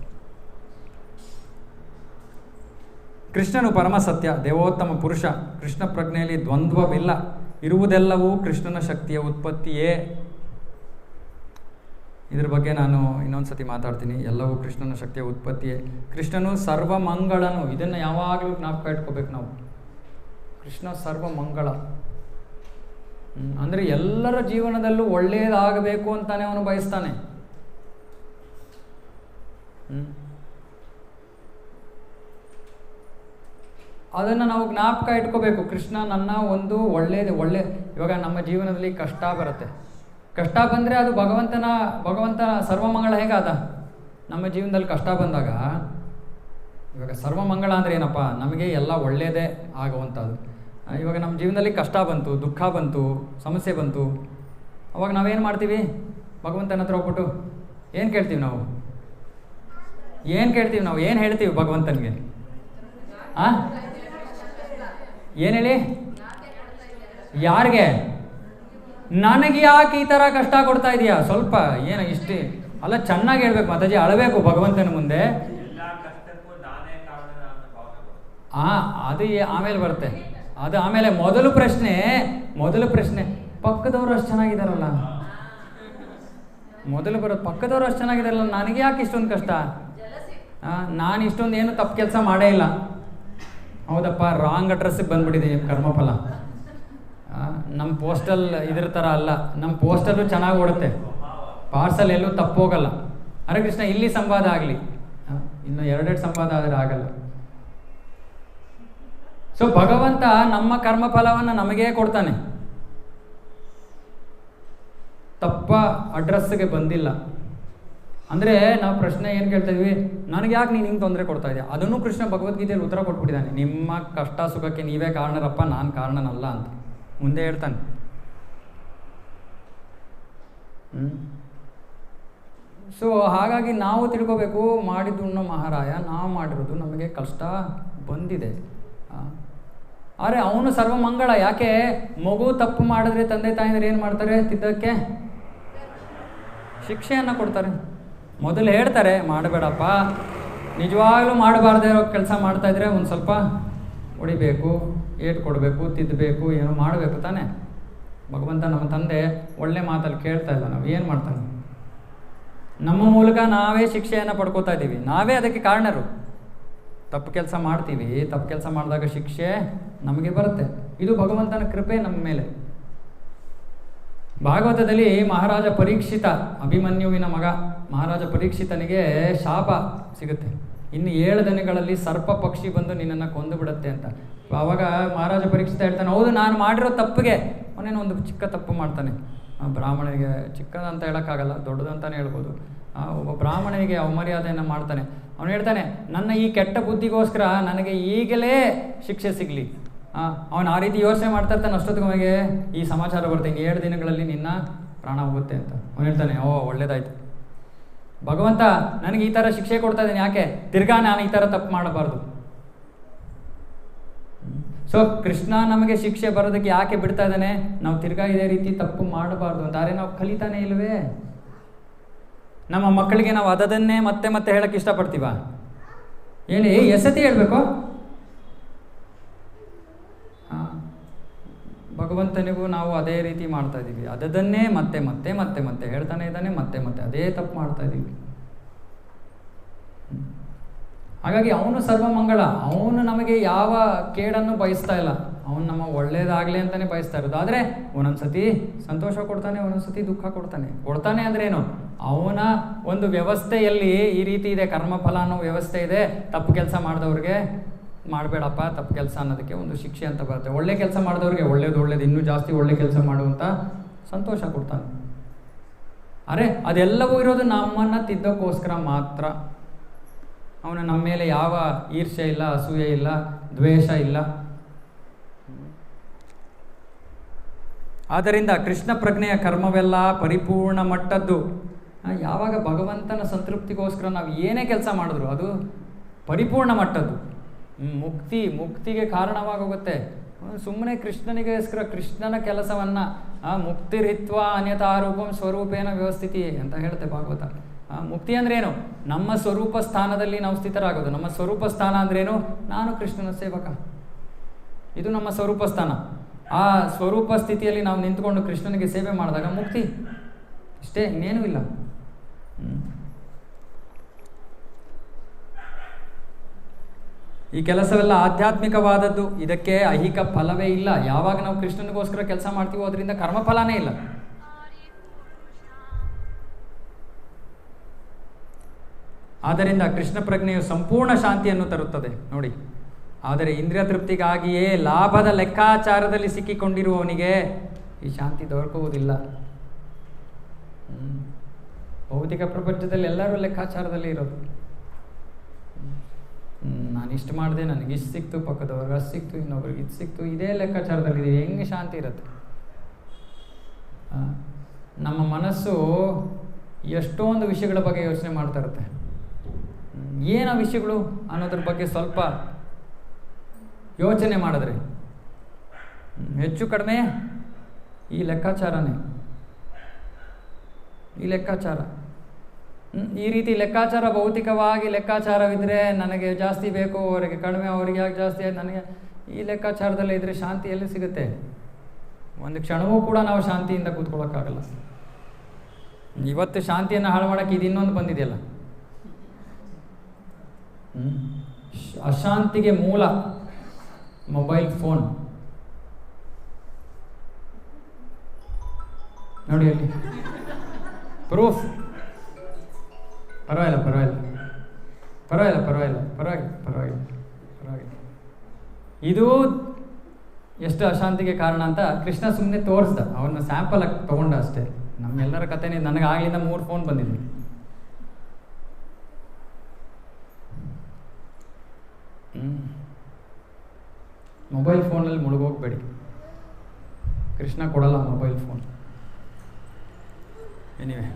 ಕೃಷ್ಣನು ಪರಮ ಸತ್ಯ, ದೇವೋತ್ತಮ ಪುರುಷ. ಕೃಷ್ಣ ಪ್ರಜ್ಞೆಯಲ್ಲಿ ದ್ವಂದ್ವವಿಲ್ಲ. ಇರುವುದೆಲ್ಲವೂ ಕೃಷ್ಣನ ಶಕ್ತಿಯ ಉತ್ಪತ್ತಿಯೇ. ಇದ್ರ ಬಗ್ಗೆ ನಾನು ಇನ್ನೊಂದು ಸತಿ ಮಾತಾಡ್ತೀನಿ. ಎಲ್ಲವೂ ಕೃಷ್ಣನ ಶಕ್ತಿಯ ಉತ್ಪತ್ತಿಯೇ. ಕೃಷ್ಣನು ಸರ್ವಮಂಗಳನು. ಇದನ್ನು ಯಾವಾಗಲೂ ಜ್ಞಾಪಕ ಇಟ್ಕೋಬೇಕು ನಾವು. ಕೃಷ್ಣ ಸರ್ವಮಂಗಳ ಅಂದರೆ ಎಲ್ಲರ ಜೀವನದಲ್ಲೂ ಒಳ್ಳೆಯದಾಗಬೇಕು ಅಂತಾನೆ ಅವನು ಬಯಸ್ತಾನೆ. ಅದನ್ನು ನಾವು ಜ್ಞಾಪಕ ಇಟ್ಕೋಬೇಕು. ಕೃಷ್ಣ ನನ್ನ ಒಂದು ಇವಾಗ ನಮ್ಮ ಜೀವನದಲ್ಲಿ ಕಷ್ಟ ಬರುತ್ತೆ. ಕಷ್ಟ ಬಂದರೆ ಅದು ಭಗವಂತ ಸರ್ವಮಂಗಳ ಹೇಗಾದ? ನಮ್ಮ ಜೀವನದಲ್ಲಿ ಕಷ್ಟ ಬಂದಾಗ, ಇವಾಗ ಸರ್ವಮಂಗಳ ಅಂದರೆ ಏನಪ್ಪ? ನಮಗೆ ಎಲ್ಲ ಒಳ್ಳೆಯದೇ ಆಗುವಂಥದ್ದು. ಇವಾಗ ನಮ್ಮ ಜೀವನದಲ್ಲಿ ಕಷ್ಟ ಬಂತು, ದುಃಖ ಬಂತು, ಸಮಸ್ಯೆ ಬಂತು, ಅವಾಗ ನಾವೇನು ಮಾಡ್ತೀವಿ? ಭಗವಂತನ ಹತ್ರ ಹೋಗ್ಬಿಟ್ಟು ಏನು ಕೇಳ್ತೀವಿ ನಾವು? ಏನು ಹೇಳ್ತೀವಿ ಭಗವಂತನಿಗೆ? ಏನು ಹೇಳಿ? ಯಾರಿಗೆ? ನನಗೆ ಯಾಕೆ ಈ ಥರ ಕಷ್ಟ ಕೊಡ್ತಾ ಇದೆಯಾ? ಸ್ವಲ್ಪ ಏನು ಇಷ್ಟೇ ಅಲ್ಲ, ಚೆನ್ನಾಗಿ ಹೇಳ್ಬೇಕು ಮಾತಾಜಿ, ಅಳಬೇಕು ಭಗವಂತನ ಮುಂದೆ. ಅದು ಆಮೇಲೆ ಬರುತ್ತೆ, ಅದು ಆಮೇಲೆ. ಮೊದಲು ಪ್ರಶ್ನೆ ಪಕ್ಕದವರು ಅಷ್ಟು ಚೆನ್ನಾಗಿದ್ದಾರಲ್ಲ, ಮೊದಲು ಬರೋದು ಪಕ್ಕದವರು ಅಷ್ಟು ಚೆನ್ನಾಗಿದ್ದಾರಲ್ಲ, ನನಗೆ ಯಾಕೆ ಇಷ್ಟೊಂದು ಕಷ್ಟ? ನಾನು ಇಷ್ಟೊಂದು ಏನು ತಪ್ಪು ಕೆಲಸ ಮಾಡೇ ಇಲ್ಲ. ಹೌದಪ್ಪ, ರಾಂಗ್ ಅಡ್ರೆಸ್ಸಿಗೆ ಬಂದ್ಬಿಟ್ಟಿದ್ದೀನಿ ಕರ್ಮಫಲ. ನಮ್ಮ ಪೋಸ್ಟಲ್ ಇದ್ರ ಥರ ಅಲ್ಲ, ನಮ್ಮ ಪೋಸ್ಟಲ್ಲೂ ಚೆನ್ನಾಗಿ ಓಡುತ್ತೆ, ಪಾರ್ಸಲ್ ಎಲ್ಲೂ ತಪ್ಪು ಹೋಗಲ್ಲ. ಹರೇ ಕೃಷ್ಣ, ಇಲ್ಲಿ ಸಂವಾದ ಆಗಲಿ, ಇನ್ನು ಎರಡೆರಡು ಸಂವಾದ ಆದರೆ ಆಗಲ್ಲ. ಸೊ ಭಗವಂತ ನಮ್ಮ ಕರ್ಮಫಲವನ್ನು ನಮಗೇ ಕೊಡ್ತಾನೆ, ತಪ್ಪ ಅಡ್ರೆಸ್ಗೆ ಬಂದಿಲ್ಲ. ಅಂದರೆ ನಾವು ಪ್ರಶ್ನೆ ಏನು ಕೇಳ್ತಾ ಇದ್ವಿ, ನನಗೆ ಯಾಕೆ ನೀನು ಹಿಂಗೆ ತೊಂದರೆ ಕೊಡ್ತಾ ಇದೆಯಾ? ಅದನ್ನು ಕೃಷ್ಣ ಭಗವದ್ಗೀತೆಯಲ್ಲಿ ಉತ್ತರ ಕೊಟ್ಬಿಟ್ಟಿದ್ದಾನೆ. ನಿಮ್ಮ ಕಷ್ಟ ಸುಖಕ್ಕೆ ನೀವೇ ಕಾರಣರಪ್ಪ, ನಾನು ಕಾರಣನಲ್ಲ ಅಂತ ಮುಂದೆ ಹೇಳ್ತಾನೆ. ಸೊ ಹಾಗಾಗಿ ನಾವು ತಿಳ್ಕೋಬೇಕು, ಮಾಡಿದ್ದು ಉಣ್ಣೋ ಮಹಾರಾಯ, ನಾವು ಮಾಡಿರೋದು ನಮಗೆ ಕಷ್ಟ ಬಂದಿದೆ. ಆದರೆ ಅವನು ಸರ್ವಮಂಗಳ. ಯಾಕೆ? ಮಗು ತಪ್ಪು ಮಾಡಿದ್ರೆ ತಂದೆ ತಾಯಿಂದ್ರೆ ಏನು ಮಾಡ್ತಾರೆ? ತಿದ್ದಕ್ಕೆ ಶಿಕ್ಷೆಯನ್ನು ಕೊಡ್ತಾರೆ. ಮೊದಲು ಹೇಳ್ತಾರೆ, ಮಾಡಬೇಡಪ್ಪ, ನಿಜವಾಗ್ಲೂ ಮಾಡಬಾರ್ದೇ ಇರೋ ಕೆಲಸ ಮಾಡ್ತಾಯಿದ್ರೆ ಒಂದು ಸ್ವಲ್ಪ ಹೊಡಿಬೇಕು, ಏಟು ಕೊಡಬೇಕು, ತಿದ್ದಬೇಕು, ಏನೋ ಮಾಡಬೇಕು ತಾನೆ. ಭಗವಂತ ನಮ್ಮ ತಂದೆ ಒಳ್ಳೆ ಮಾತಲ್ಲಿ ಕೇಳ್ತಾ ಇಲ್ಲ. ನಾವು ಏನು ಮಾಡ್ತಾನೆ? ನಮ್ಮ ಮೂಲಕ ನಾವೇ ಶಿಕ್ಷೆಯನ್ನು ಪಡ್ಕೋತಾ ಇದ್ದೀವಿ, ನಾವೇ ಅದಕ್ಕೆ ಕಾರಣರು. ತಪ್ಪು ಕೆಲಸ ಮಾಡ್ತೀವಿ, ತಪ್ಪು ಕೆಲಸ ಮಾಡಿದಾಗ ಶಿಕ್ಷೆ ನಮಗೆ ಬರುತ್ತೆ. ಇದು ಭಗವಂತನ ಕೃಪೆ ನಮ್ಮ ಮೇಲೆ. ಭಾಗವತದಲ್ಲಿ ಮಹಾರಾಜ ಪರೀಕ್ಷಿತ, ಅಭಿಮನ್ಯುವಿನ ಮಗ ಮಹಾರಾಜ ಪರೀಕ್ಷಿತನಿಗೆ ಶಾಪ ಸಿಗುತ್ತೆ. ಇನ್ನು 7 ದಿನಗಳಲ್ಲಿ ಸರ್ಪ ಪಕ್ಷಿ ಬಂದು ನಿನ್ನನ್ನು ಕೊಂದು ಬಿಡುತ್ತೆ ಅಂತ. ಆವಾಗ ಮಹಾರಾಜ ಪರೀಕ್ಷಿತ ಹೇಳ್ತಾನೆ, ಹೌದು, ನಾನು ಮಾಡಿರೋ ತಪ್ಪಿಗೆ ಅವನೇನೋ ಒಂದು ಚಿಕ್ಕ ತಪ್ಪು ಮಾಡ್ತಾನೆ. ಬ್ರಾಹ್ಮಣನಿಗೆ ಚಿಕ್ಕದಂತ ಹೇಳೋಕ್ಕಾಗಲ್ಲ, ದೊಡ್ಡದಂತಾನೆ ಹೇಳ್ಬೋದು. ಒಬ್ಬ ಬ್ರಾಹ್ಮಣನಿಗೆ ಅವಮರ್ಯಾದೆಯನ್ನು ಮಾಡ್ತಾನೆ. ಅವನು ಹೇಳ್ತಾನೆ, ನನ್ನ ಈ ಕೆಟ್ಟ ಬುದ್ಧಿಗೋಸ್ಕರ ನನಗೆ ಈಗಲೇ ಶಿಕ್ಷೆ ಸಿಗಲಿ. ಅವನು ಆ ರೀತಿ ಯೋಚನೆ ಮಾಡ್ತಾ ಇರ್ತಾನೆ. ಅಷ್ಟೊತ್ತಿಗೆ ಈ ಸಮಾಚಾರ ಬರ್ತೀನಿ, 7 ದಿನಗಳಲ್ಲಿ ನಿನ್ನ ಪ್ರಾಣ ಹೋಗುತ್ತೆ ಅಂತ. ಅವನು ಹೇಳ್ತಾನೆ, ಓ ಒಳ್ಳೇದಾಯ್ತು, ಭಗವಂತ ನನಗೆ ಈ ಥರ ಶಿಕ್ಷೆ ಕೊಡ್ತಾ ಇದ್ದಾನೆ, ಯಾಕೆ ತಿರ್ಗಾ ನಾನು ಈ ಥರ ತಪ್ಪು ಮಾಡಬಾರ್ದು. ಸೊ ಕೃಷ್ಣ ನಮಗೆ ಶಿಕ್ಷೆ ಬರೋದಕ್ಕೆ ಯಾಕೆ ಬಿಡ್ತಾ ಇದ್ದಾನೆ? ನಾವು ತಿರ್ಗಾ ಇದೇ ರೀತಿ ತಪ್ಪು ಮಾಡಬಾರ್ದು ಅಂತ. ಆದರೆ ನಾವು ಕಲಿತಾನೆ ಇಲ್ವೇ? ನಮ್ಮ ಮಕ್ಕಳಿಗೆ ನಾವು ಅದನ್ನೇ ಮತ್ತೆ ಮತ್ತೆ ಹೇಳಕ್ಕೆ ಇಷ್ಟಪಡ್ತೀವ? ಹೇಳಿ, ಎಸತಿ ಹೇಳಬೇಕು. ಭಗವಂತನಿಗೂ ನಾವು ಅದೇ ರೀತಿ ಮಾಡ್ತಾ ಇದ್ದೀವಿ, ಅದನ್ನೇ ಮತ್ತೆ ಮತ್ತೆ ಮತ್ತೆ ಮತ್ತೆ ಹೇಳ್ತಾನೆ ಇದ್ದಾನೆ, ಮತ್ತೆ ಮತ್ತೆ ಅದೇ ತಪ್ಪು ಮಾಡ್ತಾ ಇದ್ದೀವಿ. ಹಾಗಾಗಿ ಅವನು ಸರ್ವಮಂಗಳ, ಅವನು ನಮಗೆ ಯಾವ ಕೇಡನ್ನು ಬಯಸ್ತಾ ಇಲ್ಲ, ಅವನು ನಮ್ಮ ಒಳ್ಳೇದಾಗಲಿ ಅಂತಲೇ ಬಯಸ್ತಾ ಇರೋದು. ಆದರೆ ಒಂದೊಂದ್ಸತಿ ಸಂತೋಷ ಕೊಡ್ತಾನೆ, ಒಂದೊಂದ್ಸತಿ ದುಃಖ ಕೊಡ್ತಾನೆ ಅಂದರೆ ಏನು? ಅವನ ಒಂದು ವ್ಯವಸ್ಥೆಯಲ್ಲಿ ಈ ರೀತಿ ಇದೆ, ಕರ್ಮಫಲ ಅನ್ನೋ ವ್ಯವಸ್ಥೆ ಇದೆ. ತಪ್ಪು ಕೆಲಸ ಮಾಡಿದವ್ರಿಗೆ ಮಾಡಬೇಡಪ್ಪ ತಪ್ಪು ಕೆಲಸ ಅನ್ನೋದಕ್ಕೆ ಒಂದು ಶಿಕ್ಷೆ ಅಂತ ಬರುತ್ತೆ. ಒಳ್ಳೆ ಕೆಲಸ ಮಾಡಿದವ್ರಿಗೆ ಒಳ್ಳೇದು ಇನ್ನೂ ಜಾಸ್ತಿ ಒಳ್ಳೆ ಕೆಲಸ ಮಾಡುವಂಥ ಸಂತೋಷ ಕೊಡ್ತಾನೆ. ಅರೆ ಅದೆಲ್ಲವೂ ಇರೋದು ನಮ್ಮನ್ನು ತಿದ್ದೋಕ್ಕೋಸ್ಕರ ಮಾತ್ರ. ಅವನು ನಮ್ಮ ಮೇಲೆ ಯಾವ ಈರ್ಷ್ಯೆ ಇಲ್ಲ, ಅಸೂಯೆ ಇಲ್ಲ, ದ್ವೇಷ ಇಲ್ಲ. ಆದ್ದರಿಂದ ಕೃಷ್ಣ ಪ್ರಜ್ಞೆಯ ಕರ್ಮವೆಲ್ಲ ಪರಿಪೂರ್ಣ ಮಟ್ಟದ್ದು. ಯಾವಾಗ ಭಗವಂತನ ಸಂತೃಪ್ತಿಗೋಸ್ಕರ ನಾವು ಏನೇ ಕೆಲಸ ಮಾಡಿದ್ರು ಅದು ಪರಿಪೂರ್ಣ ಮಟ್ಟದ್ದು. ಮುಕ್ತಿಗೆ ಕಾರಣವಾಗೋಗುತ್ತೆ. ಸುಮ್ಮನೆ ಕೃಷ್ಣನಿಗೋಸ್ಕರ ಕೃಷ್ಣನ ಕೆಲಸವನ್ನು ಮುಕ್ತಿರಿತ್ವ ಅನ್ಯತಾ ರೂಪಂ ಸ್ವರೂಪೇನ ವ್ಯವಸ್ಥಿತಿ ಅಂತ ಹೇಳುತ್ತೆ ಭಾಗವತ. ಮುಕ್ತಿ ಅಂದ್ರೇನು? ನಮ್ಮ ಸ್ವರೂಪ ಸ್ಥಾನದಲ್ಲಿ ನಾವು ಸ್ಥಿತರಾಗೋದು. ನಮ್ಮ ಸ್ವರೂಪ ಸ್ಥಾನ ಅಂದ್ರೇನು? ನಾನು ಕೃಷ್ಣನ ಸೇವಕ, ಇದು ನಮ್ಮ ಸ್ವರೂಪ ಸ್ಥಾನ. ಆ ಸ್ವರೂಪ ಸ್ಥಿತಿಯಲ್ಲಿ ನಾವು ನಿಂತ್ಕೊಂಡು ಕೃಷ್ಣನಿಗೆ ಸೇವೆ ಮಾಡಿದಾಗ ಮುಕ್ತಿ, ಇಷ್ಟೇ, ಇನ್ನೇನೂ ಇಲ್ಲ. ಈ ಕೆಲಸವೆಲ್ಲ ಆಧ್ಯಾತ್ಮಿಕವಾದದ್ದು, ಇದಕ್ಕೆ ಐಹಿಕ ಫಲವೇ ಇಲ್ಲ. ಯಾವಾಗ ನಾವು ಕೃಷ್ಣನಿಗೋಸ್ಕರ ಕೆಲಸ ಮಾಡ್ತೀವೋ ಅದರಿಂದ ಕರ್ಮಫಲನೇ ಇಲ್ಲ. ಆದ್ದರಿಂದ ಕೃಷ್ಣ ಪ್ರಜ್ಞೆಯು ಸಂಪೂರ್ಣ ಶಾಂತಿಯನ್ನು ತರುತ್ತದೆ ನೋಡಿ. ಆದರೆ ಇಂದ್ರಿಯ ತೃಪ್ತಿಗಾಗಿಯೇ ಲಾಭದ ಲೆಕ್ಕಾಚಾರದಲ್ಲಿ ಸಿಕ್ಕಿಕೊಂಡಿರುವವನಿಗೆ ಈ ಶಾಂತಿ ದೊರಕುವುದಿಲ್ಲ. ಭೌತಿಕ ಪ್ರಪಂಚದಲ್ಲಿ ಎಲ್ಲರೂ ಲೆಕ್ಕಾಚಾರದಲ್ಲಿ ಇರೋದು. ನಾನು ಇಷ್ಟು ಮಾಡಿದೆ, ನನಗೆ ಇಷ್ಟು ಸಿಕ್ತು, ಪಕ್ಕದವ್ರಿಗೆ ಅಷ್ಟು ಸಿಕ್ತು, ಇನ್ನೊಬ್ರಿಗೆ ಇದು ಸಿಕ್ತು, ಇದೇ ಲೆಕ್ಕಾಚಾರದಲ್ಲಿ ಹೆಂಗೆ ಶಾಂತಿ ಇರುತ್ತೆ? ನಮ್ಮ ಮನಸ್ಸು ಎಷ್ಟೊಂದು ವಿಷಯಗಳ ಬಗ್ಗೆ ಯೋಚನೆ ಮಾಡ್ತಾ ಇರುತ್ತೆ. ಏನು ವಿಷಯಗಳು ಅನ್ನೋದ್ರ ಬಗ್ಗೆ ಸ್ವಲ್ಪ ಯೋಚನೆ ಮಾಡಿದ್ರೆ ಹೆಚ್ಚು ಕಡಿಮೆ ಈ ಲೆಕ್ಕಾಚಾರನೇ, ಈ ಲೆಕ್ಕಾಚಾರ. ಈ ರೀತಿ ಲೆಕ್ಕಾಚಾರ, ಭೌತಿಕವಾಗಿ ಲೆಕ್ಕಾಚಾರವಿದ್ದರೆ ನನಗೆ ಜಾಸ್ತಿ ಬೇಕು, ಅವರಿಗೆ ಕಡಿಮೆ, ಅವರಿಗೆ ಯಾಕೆ ಜಾಸ್ತಿ ಆಯ್ತು, ನನಗೆ ಈ ಲೆಕ್ಕಾಚಾರದಲ್ಲೇ ಇದ್ದರೆ ಶಾಂತಿ ಎಲ್ಲಿ ಸಿಗುತ್ತೆ? ಒಂದು ಕ್ಷಣವೂ ಕೂಡ ನಾವು ಶಾಂತಿಯಿಂದ ಕೂತ್ಕೊಳ್ಳೋಕ್ಕಾಗಲ್ಲ. ಇವತ್ತು ಶಾಂತಿಯನ್ನು ಹಾಳು ಮಾಡೋಕ್ಕೆ ಇದು ಇನ್ನೊಂದು ಬಂದಿದೆಯಲ್ಲ. ಅಶಾಂತಿಗೆ ಮೂಲ ಮೊಬೈಲ್ ಫೋನ್. ನೋಡಿ ಅಲ್ಲಿ ಪ್ರೂಫ್. ಪರವಾಗಿಲ್ಲ. ಇದು ಎಷ್ಟು ಅಶಾಂತಿಗೆ ಕಾರಣ ಅಂತ ಕೃಷ್ಣ ಸುಮ್ಮನೆ ತೋರಿಸ್ದ, ಅವನ್ನ ಸ್ಯಾಂಪಲ್ ಆಗಿ ತೊಗೊಂಡ ಅಷ್ಟೇ. ನಮ್ಮೆಲ್ಲರ ಕಥೆನೇ, ನನಗೆ ಆಗ್ಲಿಂದ 3 ಫೋನ್ ಬಂದಿದ್ವಿ. ಮೊಬೈಲ್ ಫೋನಲ್ಲಿ ಮುಳುಗೋಗ್ಬೇಡಿ, ಕೃಷ್ಣ ಕೊಡಲ್ಲ ಮೊಬೈಲ್ ಫೋನ್. ಎನಿವೆ,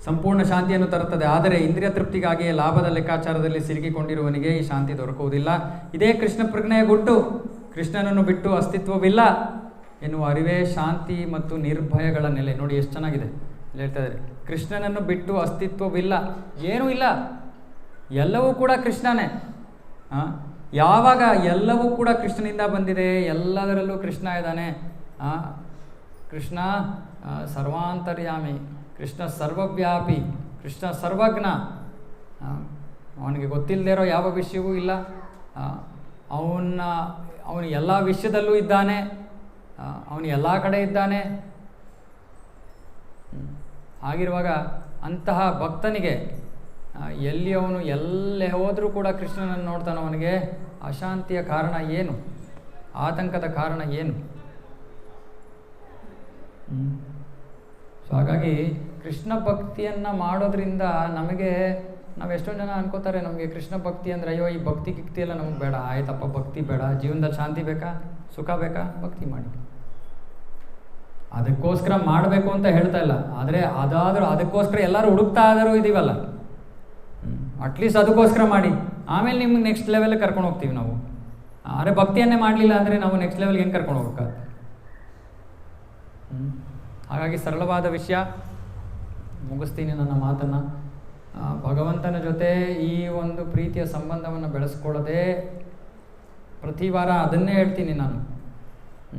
ಸಂಪೂರ್ಣ ಶಾಂತಿಯನ್ನು ತರುತ್ತದೆ. ಆದರೆ ಇಂದ್ರಿಯ ತೃಪ್ತಿಗಾಗಿಯೇ ಲಾಭದ ಲೆಕ್ಕಾಚಾರದಲ್ಲಿ ಸಿಲುಕಿಕೊಂಡಿರುವವನಿಗೆ ಈ ಶಾಂತಿ ದೊರಕುವುದಿಲ್ಲ. ಇದೇ ಕೃಷ್ಣ ಪ್ರಜ್ಞೆಯ ಗುಟ್ಟು. ಕೃಷ್ಣನನ್ನು ಬಿಟ್ಟು ಅಸ್ತಿತ್ವವಿಲ್ಲ ಎನ್ನುವ ಅರಿವೇ ಶಾಂತಿ ಮತ್ತು ನಿರ್ಭಯಗಳ ನೆಲೆ. ನೋಡಿ ಎಷ್ಟು ಚೆನ್ನಾಗಿದೆ ಹೇಳ್ತಾ ಇದ್ದಾರೆ. ಕೃಷ್ಣನನ್ನು ಬಿಟ್ಟು ಅಸ್ತಿತ್ವವಿಲ್ಲ, ಏನೂ ಇಲ್ಲ, ಎಲ್ಲವೂ ಕೂಡ ಕೃಷ್ಣನೇ. ಯಾವಾಗ ಎಲ್ಲವೂ ಕೂಡ ಕೃಷ್ಣನಿಂದ ಬಂದಿದೆ, ಎಲ್ಲದರಲ್ಲೂ ಕೃಷ್ಣ ಇದ್ದಾನೆ. ಕೃಷ್ಣ ಸರ್ವಾಂತರ್ಯಾಮಿ, ಕೃಷ್ಣ ಸರ್ವವ್ಯಾಪಿ, ಕೃಷ್ಣ ಸರ್ವಜ್ಞ. ಅವನಿಗೆ ಗೊತ್ತಿಲ್ಲದೆ ಇರೋ ಯಾವ ವಿಷಯವೂ ಇಲ್ಲ. ಅವನು ಎಲ್ಲ ವಿಷಯದಲ್ಲೂ ಇದ್ದಾನೆ, ಅವನು ಎಲ್ಲ ಕಡೆ ಇದ್ದಾನೆ. ಹಾಗಿರುವಾಗ ಅಂತಹ ಭಕ್ತನಿಗೆ ಎಲ್ಲಿ ಅವನು ಎಲ್ಲೇ ಹೋದರೂ ಕೂಡ ಕೃಷ್ಣನನ್ನು ನೋಡ್ತಾನೆ. ಅವನಿಗೆ ಅಶಾಂತಿಯ ಕಾರಣ ಏನು? ಆತಂಕದ ಕಾರಣ ಏನು? ಸೊ ಹಾಗಾಗಿ ಕೃಷ್ಣ ಭಕ್ತಿಯನ್ನು ಮಾಡೋದ್ರಿಂದ ನಮಗೆ, ನಾವು ಎಷ್ಟೊಂದು ಜನ ಅನ್ಕೋತಾರೆ ನಮಗೆ ಕೃಷ್ಣ ಭಕ್ತಿ ಅಂದರೆ ಅಯ್ಯೋ ಈ ಭಕ್ತಿ ಗಿಕ್ತಿ ಎಲ್ಲ ನಮಗೆ ಬೇಡ, ಆಯ್ತಪ್ಪ ಭಕ್ತಿ ಬೇಡ, ಜೀವನದಲ್ಲಿ ಶಾಂತಿ ಬೇಕಾ, ಸುಖ ಬೇಕಾ, ಭಕ್ತಿ ಮಾಡಿ. ಅದಕ್ಕೋಸ್ಕರ ಮಾಡಬೇಕು ಅಂತ ಹೇಳ್ತಾ ಇಲ್ಲ. ಆದರೆ ಅದಾದರೂ ಅದಕ್ಕೋಸ್ಕರ ಎಲ್ಲರೂ ಹುಡುಕ್ತಾ ಆದರೂ ಇದೀವಲ್ಲ, ಅಟ್ಲೀಸ್ಟ್ ಅದಕ್ಕೋಸ್ಕರ ಮಾಡಿ. ಆಮೇಲೆ ನಿಮ್ಗೆ ನೆಕ್ಸ್ಟ್ ಲೆವೆಲ್ ಕರ್ಕೊಂಡು ಹೋಗ್ತೀವಿ ನಾವು. ಆದರೆ ಭಕ್ತಿಯನ್ನೇ ಮಾಡಲಿಲ್ಲ ಅಂದರೆ ನಾವು ನೆಕ್ಸ್ಟ್ ಲೆವೆಲ್ಗೆ ಹೆಂಗೆ ಕರ್ಕೊಂಡು ಹೋಗ್ಬೇಕಾಗುತ್ತೆ? ಹಾಗಾಗಿ ಸರಳವಾದ ವಿಷಯ, ಮುಗಿಸ್ತೀನಿ ನನ್ನ ಮಾತನ್ನು. ಭಗವಂತನ ಜೊತೆ ಈ ಒಂದು ಪ್ರೀತಿಯ ಸಂಬಂಧವನ್ನು ಬೆಳೆಸ್ಕೊಳ್ಳೋದೇ ಪ್ರತಿ ವಾರ ಅದನ್ನೇ ಹೇಳ್ತೀನಿ ನಾನು.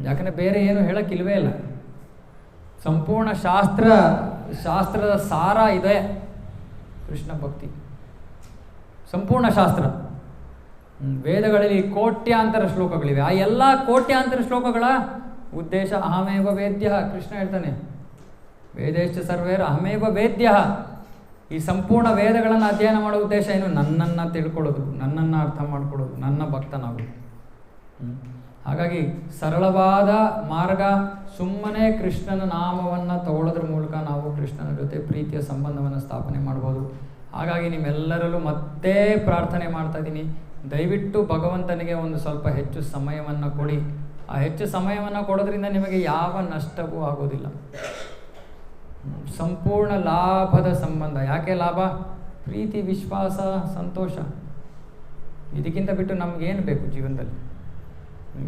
ಯಾಕಂದರೆ ಬೇರೆ ಏನು ಹೇಳೋಕ್ಕಿಲ್ವೇ ಇಲ್ಲ. ಸಂಪೂರ್ಣ ಶಾಸ್ತ್ರದ ಸಾರ ಇದೆ ಕೃಷ್ಣ ಭಕ್ತಿ, ಸಂಪೂರ್ಣ ಶಾಸ್ತ್ರ. ವೇದಗಳಲ್ಲಿ ಕೋಟ್ಯಾಂತರ ಶ್ಲೋಕಗಳಿವೆ. ಆ ಎಲ್ಲ ಕೋಟ್ಯಾಂತರ ಶ್ಲೋಕಗಳ ಉದ್ದೇಶ ಅಹಮೇವ ವೇದ್ಯ. ಕೃಷ್ಣ ಹೇಳ್ತಾನೆ, ವೇದೇಶ್ಚ ಸರ್ವೇರ ಅಹಮೇವ ವೇದ್ಯ. ಈ ಸಂಪೂರ್ಣ ವೇದಗಳನ್ನು ಅಧ್ಯಯನ ಮಾಡೋ ಉದ್ದೇಶ ಏನು? ನನ್ನನ್ನು ತಿಳ್ಕೊಳ್ಳೋದು, ನನ್ನನ್ನು ಅರ್ಥ ಮಾಡ್ಕೊಳ್ಳೋದು, ನನ್ನ ಭಕ್ತನಾಗೋದು. ಹಾಗಾಗಿ ಸರಳವಾದ ಮಾರ್ಗ, ಸುಮ್ಮನೆ ಕೃಷ್ಣನ ನಾಮವನ್ನು ತಗೊಳ್ಳೋದ್ರ ಮೂಲಕ ನಾವು ಕೃಷ್ಣನ ಜೊತೆ ಪ್ರೀತಿಯ ಸಂಬಂಧವನ್ನು ಸ್ಥಾಪನೆ ಮಾಡ್ಬೋದು. ಹಾಗಾಗಿ ನಿಮ್ಮೆಲ್ಲರಲ್ಲೂ ಮತ್ತೆ ಪ್ರಾರ್ಥನೆ ಮಾಡ್ತಾ ಇದ್ದೀನಿ, ದಯವಿಟ್ಟು ಭಗವಂತನಿಗೆ ಒಂದು ಸ್ವಲ್ಪ ಹೆಚ್ಚು ಸಮಯವನ್ನು ಕೊಡಿ. ಆ ಹೆಚ್ಚು ಸಮಯವನ್ನು ಕೊಡೋದ್ರಿಂದ ನಿಮಗೆ ಯಾವ ನಷ್ಟವೂ ಆಗೋದಿಲ್ಲ. ಸಂಪೂರ್ಣ ಲಾಭದ ಸಂಬಂಧ. ಯಾಕೆ ಲಾಭ? ಪ್ರೀತಿ, ವಿಶ್ವಾಸ, ಸಂತೋಷ. ಇದಕ್ಕಿಂತ ಬಿಟ್ಟು ನಮಗೇನು ಬೇಕು ಜೀವನದಲ್ಲಿ?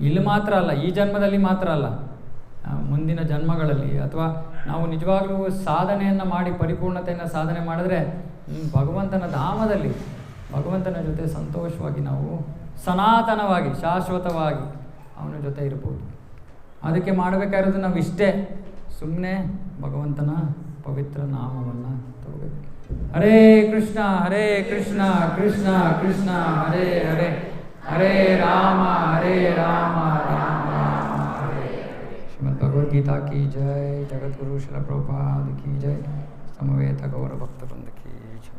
ಇಲ್ಲಿ ಮಾತ್ರ ಅಲ್ಲ, ಈ ಜನ್ಮದಲ್ಲಿ ಮಾತ್ರ ಅಲ್ಲ, ಮುಂದಿನ ಜನ್ಮಗಳಲ್ಲಿ, ಅಥವಾ ನಾವು ನಿಜವಾಗ್ಲೂ ಸಾಧನೆಯನ್ನು ಮಾಡಿ ಪರಿಪೂರ್ಣತೆಯನ್ನು ಸಾಧನೆ ಮಾಡಿದ್ರೆ ಭಗವಂತನ ಧಾಮದಲ್ಲಿ ಭಗವಂತನ ಜೊತೆ ಸಂತೋಷವಾಗಿ ನಾವು ಸನಾತನವಾಗಿ ಶಾಶ್ವತವಾಗಿ ಅವನ ಜೊತೆ ಇರ್ಬೋದು. ಅದಕ್ಕೆ ಮಾಡಬೇಕಾಗಿರೋದು ನಾವು ಇಷ್ಟೇ, ಸುಮ್ಮನೆ ಭಗವಂತನ ಪವಿತ್ರ ನಾಮವನ್ನು ತಗೋಬೇಕು. ಹರೇ ಕೃಷ್ಣ ಕೃಷ್ಣ ಕೃಷ್ಣ ಹರೇ ಹರೇ, ಹರೇ ರಾಮ ರಾಮ ರಾಮ ಹರೇ. ಶ್ರೀಮದ್ ಭಗವದ್ಗೀತಾ ಕಿ ಜೈ. ಜಗದ್ಗುರು ಶ್ರೀಲ ಪ್ರಭುಪಾದ ಕಿ ಜೈ. ಸಮವೇತ ಗೌರ ಭಕ್ತ ವೃಂದ ಕಿ ಜೈ.